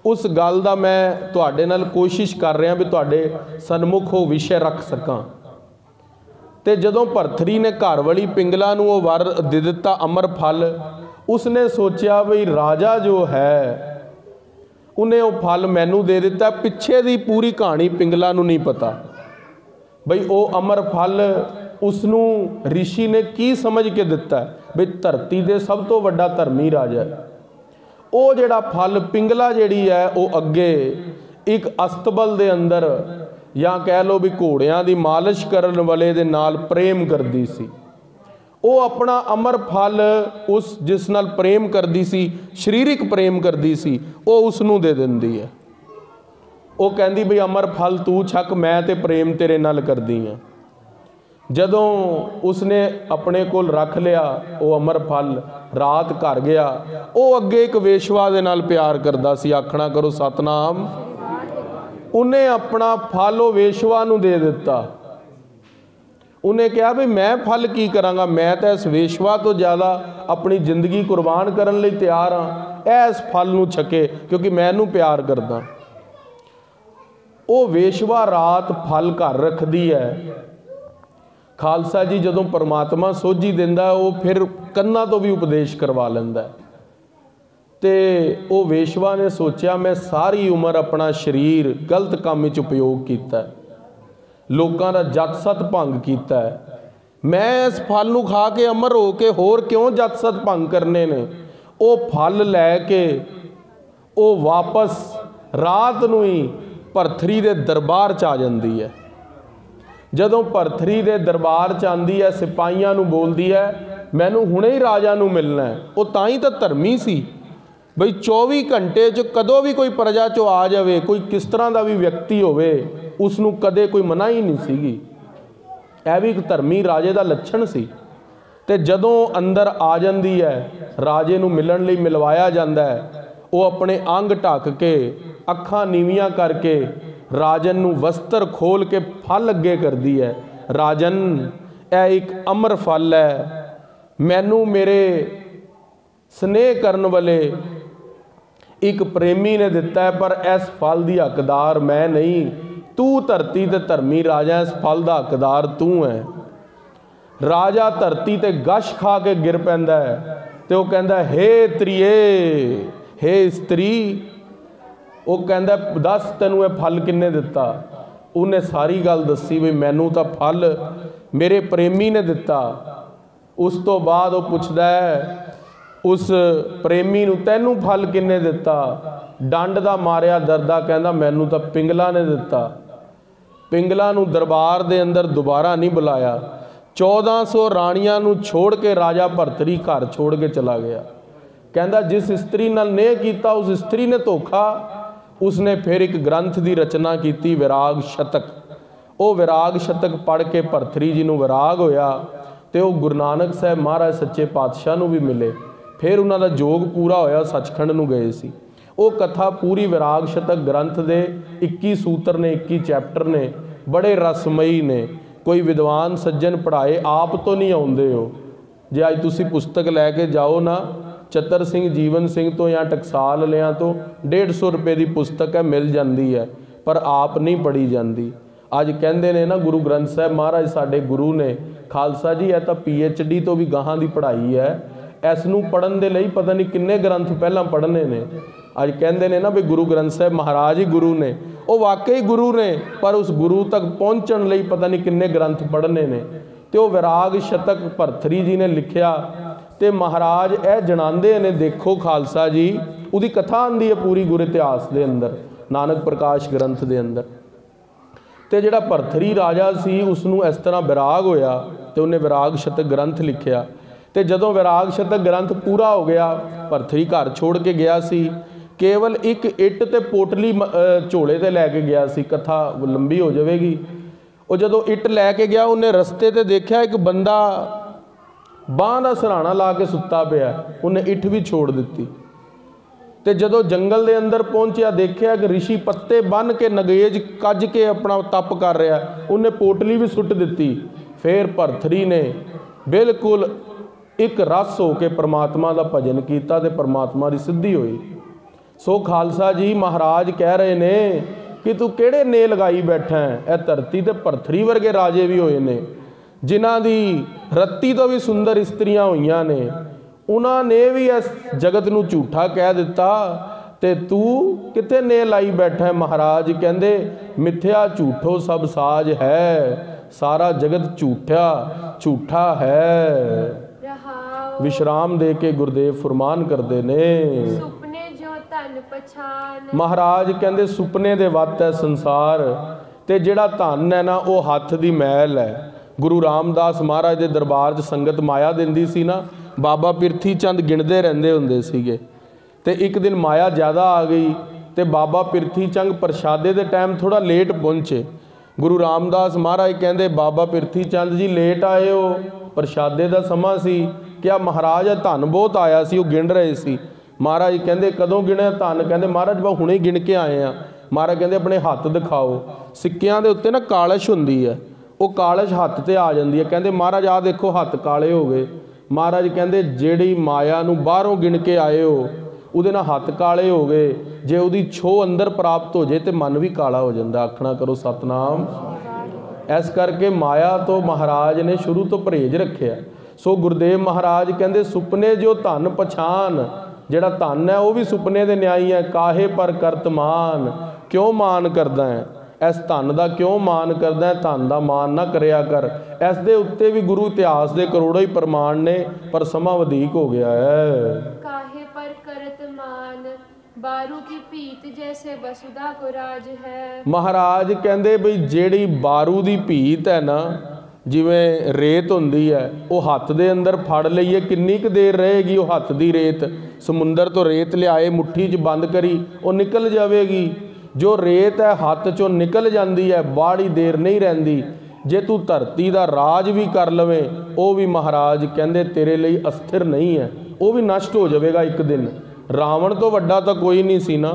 ਉਸ ਗੱਲ ਦਾ ਮੈਂ ਤੁਹਾਡੇ ਨਾਲ ਕੋਸ਼ਿਸ਼ ਕਰ ਰਿਹਾ ਵੀ ਤੁਹਾਡੇ ਸਨਮੁਖ ਉਹ ਵਿਸ਼ੇ ਰੱਖ ਸਕਾਂ। ਤੇ ਜਦੋਂ ਭਰਥਰੀ ਨੇ ਘਰਵਾਲੀ ਪਿੰਗਲਾ ਨੂੰ ਉਹ ਵਰ ਦੇ ਦਿੱਤਾ ਅਮਰ ਫਲ, ਉਸਨੇ ਸੋਚਿਆ ਵੀ ਰਾਜਾ ਜੋ ਹੈ ਉਹਨੇ ਉਹ ਫਲ ਮੈਨੂੰ ਦੇ ਦਿੱਤਾ, ਪਿੱਛੇ ਦੀ ਪੂਰੀ ਕਹਾਣੀ ਪਿੰਗਲਾ ਨੂੰ ਨਹੀਂ ਪਤਾ ਬਈ ਉਹ ਅਮਰ ਫਲ ਉਸਨੂੰ ਰਿਸ਼ੀ ਨੇ ਕੀ ਸਮਝ ਕੇ ਦਿੱਤਾ ਬਈ ਧਰਤੀ ਦੇ ਸਭ ਤੋਂ ਵੱਡਾ ਧਰਮੀ ਰਾਜਾ ਹੈ। ਉਹ ਜਿਹੜਾ ਫਲ ਪਿੰਗਲਾ ਜਿਹੜੀ ਹੈ ਉਹ ਅੱਗੇ ਇੱਕ ਅਸਤਬਲ ਦੇ ਅੰਦਰ ਜਾਂ ਕਹਿ ਲਓ ਵੀ ਘੋੜਿਆਂ ਦੀ ਮਾਲਿਸ਼ ਕਰਨ ਵਾਲੇ ਦੇ ਨਾਲ ਪ੍ਰੇਮ ਕਰਦੀ ਸੀ। ਉਹ ਆਪਣਾ ਅਮਰ ਫਲ ਉਸ ਜਿਸ ਨਾਲ ਪ੍ਰੇਮ ਕਰਦੀ ਸੀ, ਸਰੀਰਕ ਪ੍ਰੇਮ ਕਰਦੀ ਸੀ, ਉਹ ਉਸ ਨੂੰ ਦੇ ਦਿੰਦੀ ਹੈ। ਉਹ ਕਹਿੰਦੀ ਬਈ ਅਮਰ ਫਲ ਤੂੰ ਛਕ, ਮੈਂ ਤੇ ਪ੍ਰੇਮ ਤੇਰੇ ਨਾਲ ਕਰਦੀ ਹਾਂ। ਜਦੋਂ ਉਸਨੇ ਆਪਣੇ ਕੋਲ ਰੱਖ ਲਿਆ ਉਹ ਅਮਰ ਫਲ, ਰਾਤ ਘਰ ਗਿਆ। ਉਹ ਅੱਗੇ ਇੱਕ ਵੇਸ਼ਵਾ ਦੇ ਨਾਲ ਪਿਆਰ ਕਰਦਾ ਸੀ, ਆਖਣਾ ਕਰੋ ਸਤਨਾਮ। ਉਹਨੇ ਆਪਣਾ ਫਲ ਉਹ ਵੇਸ਼ਵਾ ਨੂੰ ਦੇ ਦਿੱਤਾ। ਉਹਨੇ ਕਿਹਾ ਵੀ ਮੈਂ ਫਲ ਕੀ ਕਰਾਂਗਾ, ਮੈਂ ਤਾਂ ਇਸ ਵੇਸ਼ਵਾ ਤੋਂ ਜ਼ਿਆਦਾ ਆਪਣੀ ਜ਼ਿੰਦਗੀ ਕੁਰਬਾਨ ਕਰਨ ਲਈ ਤਿਆਰ ਹਾਂ, ਇਸ ਫਲ ਨੂੰ ਛਕੇ ਕਿਉਂਕਿ ਮੈਂ ਇਹਨੂੰ ਪਿਆਰ ਕਰਦਾ। ਉਹ ਵੇਸ਼ਵਾ ਰਾਤ ਫਲ ਘਰ ਰੱਖਦੀ ਹੈ। ਖਾਲਸਾ ਜੀ ਜਦੋਂ ਪਰਮਾਤਮਾ ਸੋਝੀ ਦਿੰਦਾ ਉਹ ਫਿਰ ਕੰਨਾਂ ਤੋਂ ਵੀ ਉਪਦੇਸ਼ ਕਰਵਾ ਲੈਂਦਾ। ਤੇ ਉਹ ਵੇਸ਼ਵਾ ਨੇ ਸੋਚਿਆ ਮੈਂ ਸਾਰੀ ਉਮਰ ਆਪਣਾ ਸਰੀਰ ਗਲਤ ਕੰਮ ਵਿੱਚ ਉਪਯੋਗ ਕੀਤਾ, ਲੋਕਾਂ ਦਾ ਜੱਤ ਸੱਤ ਭੰਗ ਕੀਤਾ, ਮੈਂ ਇਸ ਫਲ ਨੂੰ ਖਾ ਕੇ ਅਮਰ ਹੋ ਕੇ ਹੋਰ ਕਿਉਂ ਜੱਤ ਸੱਤ ਭੰਗ ਕਰਨੇ ਨੇ। ਉਹ ਫਲ ਲੈ ਕੇ ਉਹ ਵਾਪਸ ਰਾਤ ਨੂੰ ਹੀ ਭਰਥਰੀ ਦੇ ਦਰਬਾਰ 'ਚ ਆ ਜਾਂਦੀ ਹੈ। ਜਦੋਂ ਭਰਥਰੀ ਦੇ ਦਰਬਾਰ 'ਚ ਆਉਂਦੀ ਹੈ, ਸਿਪਾਹੀਆਂ ਨੂੰ ਬੋਲਦੀ ਹੈ ਮੈਨੂੰ ਹੁਣੇ ਹੀ ਰਾਜਾ ਨੂੰ ਮਿਲਣਾ ਹੈ। ਉਹ ਤਾਂ ਹੀ ਤਾਂ ਧਰਮੀ ਸੀ ਬਈ 24 ਘੰਟੇ 'ਚ ਕਦੋਂ ਵੀ ਕੋਈ ਪ੍ਰਜਾ 'ਚੋਂ ਆ ਜਾਵੇ, ਕੋਈ ਕਿਸ ਤਰ੍ਹਾਂ ਦਾ ਵੀ ਵਿਅਕਤੀ ਹੋਵੇ, ਉਸ ਨੂੰ ਕਦੇ ਕੋਈ ਮਨਾਹੀ ਨਹੀਂ ਸੀਗੀ। ਇਹ ਵੀ ਇੱਕ ਧਰਮੀ ਰਾਜੇ ਦਾ ਲੱਛਣ ਸੀ। ਤੇ ਜਦੋਂ ਅੰਦਰ ਆ ਜਾਂਦੀ ਹੈ, ਰਾਜੇ ਨੂੰ ਮਿਲਣ ਲਈ ਮਿਲਵਾਇਆ ਜਾਂਦਾ ਹੈ। ਉਹ ਆਪਣੇ ਅੰਗ ਢੱਕ ਕੇ, ਅੱਖਾਂ ਨੀਵੀਆਂ ਕਰਕੇ ਰਾਜਨ ਨੂੰ ਵਸਤਰ ਖੋਲ ਕੇ ਫਲ ਅੱਗੇ ਕਰਦੀ ਹੈ। ਰਾਜਨ, ਇਹ ਇੱਕ ਅਮਰ ਫਲ ਹੈ, ਮੈਨੂੰ ਮੇਰੇ ਸਨੇਹ ਕਰਨ ਵਾਲੇ ਇੱਕ ਪ੍ਰੇਮੀ ਨੇ ਦਿੱਤਾ ਹੈ, ਪਰ ਇਸ ਫਲ ਦੀ ਹੱਕਦਾਰ ਮੈਂ ਨਹੀਂ, ਤੂੰ ਧਰਤੀ ਤੇ ਧਰਮੀ ਰਾਜਾ, ਇਸ ਫਲ ਦਾ ਹੱਕਦਾਰ ਤੂੰ ਹੈ। ਰਾਜਾ ਧਰਤੀ ਤੇ ਗਸ਼ ਖਾ ਕੇ ਗਿਰ ਪੈਂਦਾ ਹੈ ਤੇ ਉਹ ਕਹਿੰਦਾ ਹੇ ਤ੍ਰਿਏ, ਹੇ ਇਸਤਰੀ। ਉਹ ਕਹਿੰਦਾ ਦੱਸ ਤੈਨੂੰ ਇਹ ਫਲ ਕਿੰਨੇ ਦਿੱਤਾ। ਉਹਨੇ ਸਾਰੀ ਗੱਲ ਦੱਸੀ ਵੀ ਮੈਨੂੰ ਤਾਂ ਫਲ ਮੇਰੇ ਪ੍ਰੇਮੀ ਨੇ ਦਿੱਤਾ। ਉਸ ਤੋਂ ਬਾਅਦ ਉਹ ਪੁੱਛਦਾ ਹੈ ਉਸ ਪ੍ਰੇਮੀ ਨੂੰ ਤੈਨੂੰ ਫਲ ਕਿੰਨੇ ਦਿੱਤਾ। ਡੰਡ ਦਾ ਮਾਰਿਆ ਦਰਦਾ ਕਹਿੰਦਾ ਮੈਨੂੰ ਤਾਂ ਪਿੰਗਲਾ ਨੇ ਦਿੱਤਾ। ਪਿੰਗਲਾ ਨੂੰ ਦਰਬਾਰ ਦੇ ਅੰਦਰ ਦੁਬਾਰਾ ਨਹੀਂ ਬੁਲਾਇਆ। 1400 ਰਾਣੀਆਂ ਨੂੰ ਛੋੜ ਕੇ ਰਾਜਾ ਭਰਥਰੀ ਘਰ ਛੋੜ ਕੇ ਚਲਾ ਗਿਆ। ਕਹਿੰਦਾ ਜਿਸ ਇਸਤਰੀ ਨਾਲ ਨੇਹ ਕੀਤਾ ਉਸ ਇਸਤਰੀ ਨੇ ਧੋਖਾ। ਉਸਨੇ ਫਿਰ ਇੱਕ ਗ੍ਰੰਥ ਦੀ ਰਚਨਾ ਕੀਤੀ, ਵਿਰਾਗ ਸ਼ਤਕ। ਉਹ ਵਿਰਾਗ ਸ਼ਤਕ ਪੜ੍ਹ ਕੇ ਭਰਥਰੀ ਜੀ ਨੂੰ ਵਿਰਾਗ ਹੋਇਆ ਤੇ ਉਹ ਗੁਰੂ ਨਾਨਕ ਸਾਹਿਬ ਮਹਾਰਾਜ ਸੱਚੇ ਪਾਤਸ਼ਾਹ ਨੂੰ ਵੀ ਮਿਲੇ। ਫਿਰ ਉਹਨਾਂ ਦਾ ਜੋਗ ਪੂਰਾ ਹੋਇਆ, ਸੱਚਖੰਡ ਨੂੰ ਗਏ ਸੀ। ਉਹ ਕਥਾ ਪੂਰੀ ਵਿਰਾਗ ਸ਼ਤਕ ਗ੍ਰੰਥ ਦੇ 21 ਸੂਤਰ ਨੇ, 21 ਚੈਪਟਰ ਨੇ, ਬੜੇ ਰਸਮਈ ਨੇ। ਕੋਈ ਵਿਦਵਾਨ ਸੱਜਣ ਪੜ੍ਹਾਏ ਆਪ ਤੋਂ ਨਹੀਂ ਆਉਂਦੇ। ਹੋ ਜੇ ਅੱਜ ਤੁਸੀਂ ਪੁਸਤਕ ਲੈ ਕੇ ਜਾਓ ਨਾ ਚਤਰ ਸਿੰਘ ਜੀਵਨ ਸਿੰਘ ਤੋਂ ਜਾਂ ਟਕਸਾਲ ਵਾਲਿਆਂ ਤੋਂ 150 ਰੁਪਏ ਦੀ ਪੁਸਤਕ ਹੈ, ਮਿਲ ਜਾਂਦੀ ਹੈ, ਪਰ ਆਪ ਨਹੀਂ ਪੜ੍ਹੀ ਜਾਂਦੀ। ਅੱਜ ਕਹਿੰਦੇ ਨੇ ਨਾ ਗੁਰੂ ਗ੍ਰੰਥ ਸਾਹਿਬ ਮਹਾਰਾਜ ਸਾਡੇ ਗੁਰੂ ਨੇ। ਖਾਲਸਾ ਜੀ ਇਹ ਤਾਂ PhD ਤੋਂ ਵੀ ਗਾਹਾਂ ਦੀ ਪੜ੍ਹਾਈ ਹੈ। इस नूं पढ़न दे लई पता नहीं किन्ने ग्रंथ पहलां पढ़ने ने। अज कहंदे ने ना भी गुरु ग्रंथ साहिब महाराज ही गुरु ने, वो वाकई गुरु ने, पर उस गुरु तक पहुँचण लई पता नहीं किन्ने ग्रंथ पढ़ने ने। तो विराग शतक भरथरी जी ने लिखिया ते महाराज यह जणांदे ने, देखो खालसा जी उहदी कथा आंदी है पूरी गुर इतिहास दे अंदर, नानक प्रकाश ग्रंथ दे अंदर। तो जिहड़ा भरथरी राजा सी उसनूं इस तरह विराग होया तो उन्हें विराग शतक ग्रंथ लिखिया। तो जदों विराग शतक ग्रंथ पूरा हो गया, भरथरी घर छोड़ के गया सी, केवल एक इट ते पोटली झोले ते लैके गया सी, कथा लंबी हो जाएगी। वो जदों इट लैके गया उन्हें रस्ते ते देखा एक बंदा बांह दा सराहना ला के सुत्ता पिया, उन्हें इट भी छोड़ दी। तो जदों जंगल के अंदर पहुंचा देखा कि ऋषि पत्ते बन के नगेज कज के अपना तप कर रहा, उन्हें पोटली भी सुट दी। फिर भरथरी ने बिल्कुल एक रस हो के परमात्मा का भजन किया तो परमात्मा की सिद्धि हुई। सो खालसा जी महाराज कह रहे ने कि तू किहड़े ने लगाई बैठा है, यह धरती ते भरथरी वर्गे राजे भी होए ने, जिन्हां दी रत्ती तो भी सुंदर इस्त्रियां होईयां ने, उन्होंने भी इस जगत नूं झूठा कह दिता ते तू किते ने लाई बैठा है। महाराज कहंदे मिथ्या झूठो सब साज है, सारा जगत झूठा झूठा है। विश्राम दे के गुरुदेव फरमान करते ने, सुपने जो धन पछान। महाराज कहंदे सुपने दे वत है संसार, ते जिहड़ा धन है ना वो हथ दी मैल है। गुरु रामदास महाराज के दरबार च संगत माया दिंदी सी ना, बाबा पिरथी चंद गिणदे रहिंदे हुंदे सीगे। ते एक दिन माया ज़्यादा आ गई तो बाबा पिरथी चंद प्रशादे के टाइम थोड़ा लेट पहुँचे। गुरु रामदास महाराज कहंदे बाबा पिरथी चंद जी लेट आए हो, प्रशादे का समा सी, क्या महाराज धन बहुत आया सी, वो गिण रहे सी। महाराज कहंदे कदों गिणिया धन, कहंदे महाराज मैं हुणे गिण के आए हैं। महाराज कहंदे अपने हत्थ दिखाओ, सिक्कियां दे उत्ते ना कालिश हुंदी है, वो कालिश हत्थ ते आ जाती है। कहंदे महाराज आ देखो हत्थ काले हो गए। महाराज कहंदे जिहड़ी माया नूं बाहरों गिण के आए हो उहदे नाल हत्थ काले हो गए, जे उहदी छोह अंदर प्राप्त हो जाए तो मन भी काला हो जाता। आखना करो सतनाम। इस करके माया तो महाराज ने शुरू तो परहेज रखे। सो गुरुदेव महाराज कहंदे सुपने जो धन पछान, जिहड़ा धन है वह भी सुपने दे न्याई है। काहे पर करत मान, क्यों मान करदा है, इस धन का क्यों मान करदा है, धन का मान ना करया कर। इस दे उत्ते भी गुरु इतिहास के करोड़ों ही प्रमाण ने, पर समा वधीक हो गया है। काहे पर करत मान, बारू की भीत जैसे वसुधा को राज है। महाराज कहंदे बई जेड़ी बारू दी भीत है ना, जिवें रेत हुंदी है, वो हत्थ दे अंदर फड़ लईए किन्नी क देर रहेगी। वो हत्थ दी रेत, समुंदर तो रेत लियाए मुट्ठी च बंद करी वो निकल जाएगी। जो रेत है हत्थ चों निकल जाती है, बाड़ी देर नहीं रहिंदी। जे तू धरती का राज भी कर लवे, वो भी महाराज कहंदे तेरे लिए अस्थिर नहीं है, वो भी नष्ट हो जाएगा एक दिन। रावण तो वड्डा तो कोई नहीं सी ना,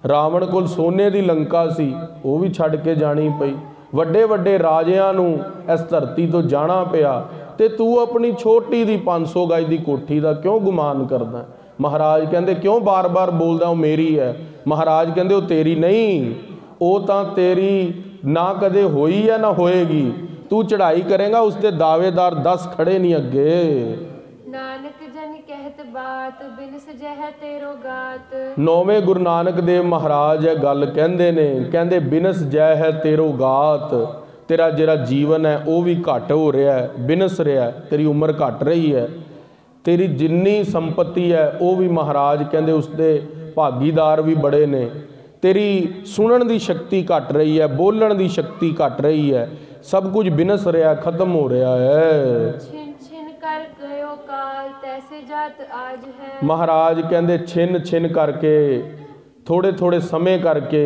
रावण कोल सोने की लंका सी, वो भी छड्ड के जानी पई। वड्डे वड्डे राजियां नूं इस धरती तो जाना पिया, ते तू अपनी छोटी दी 500 गज की कोठी का क्यों गुमान करदा। महाराज कहंदे क्यों बार बार बोलदा वो मेरी है। महाराज कहंदे वो तेरी नहीं, वो तां तेरी ना कदे होई है ना होएगी। तू चढ़ाई करेगा उसके दावेदार 10 खड़े नहीं अगे। नानक जन कहत बात, बिन सजह तेरो गात। नौवें गुरु नानक देव महाराज है गल कहंदे ने, कहंदे बिनस जय है तेरो गात। तेरा जिहड़ा जीवन है वो भी घट हो रहा है, बिनस रहा है, तेरी उम्र घट रही है। तेरी जिन्नी संपत्ति है वो भी महाराज कहंदे उसके भागीदार भी बड़े ने। तेरी सुनन की शक्ति घट रही है, बोलण की शक्ति घट रही है, सब कुछ बिनस रहा, खत्म हो रहा है। छिन छिन कर गयो काल, तैसे जात आज है। महाराज कहंदे छिन छिन करके, थोड़े थोड़े समय करके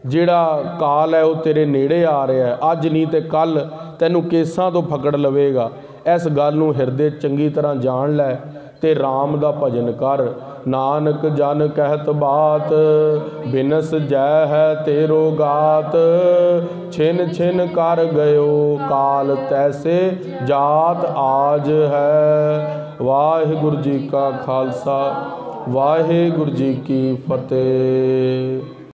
जिहड़ा काल है वो तेरे नेड़े आ रहा है। अज नहीं तो कल तैनू केसां तो फकड़ लवेगा। इस गल नूं हिरदे चंगी तरह जान लै ते राम दा भजन कर। नानक जन कहत बात, बिनस जय है तेरो गात। छिन छिन कर गयो काल, तैसे जात आज है। वाहिगुरु जी का खालसा, वाहिगुरु जी की फतेह।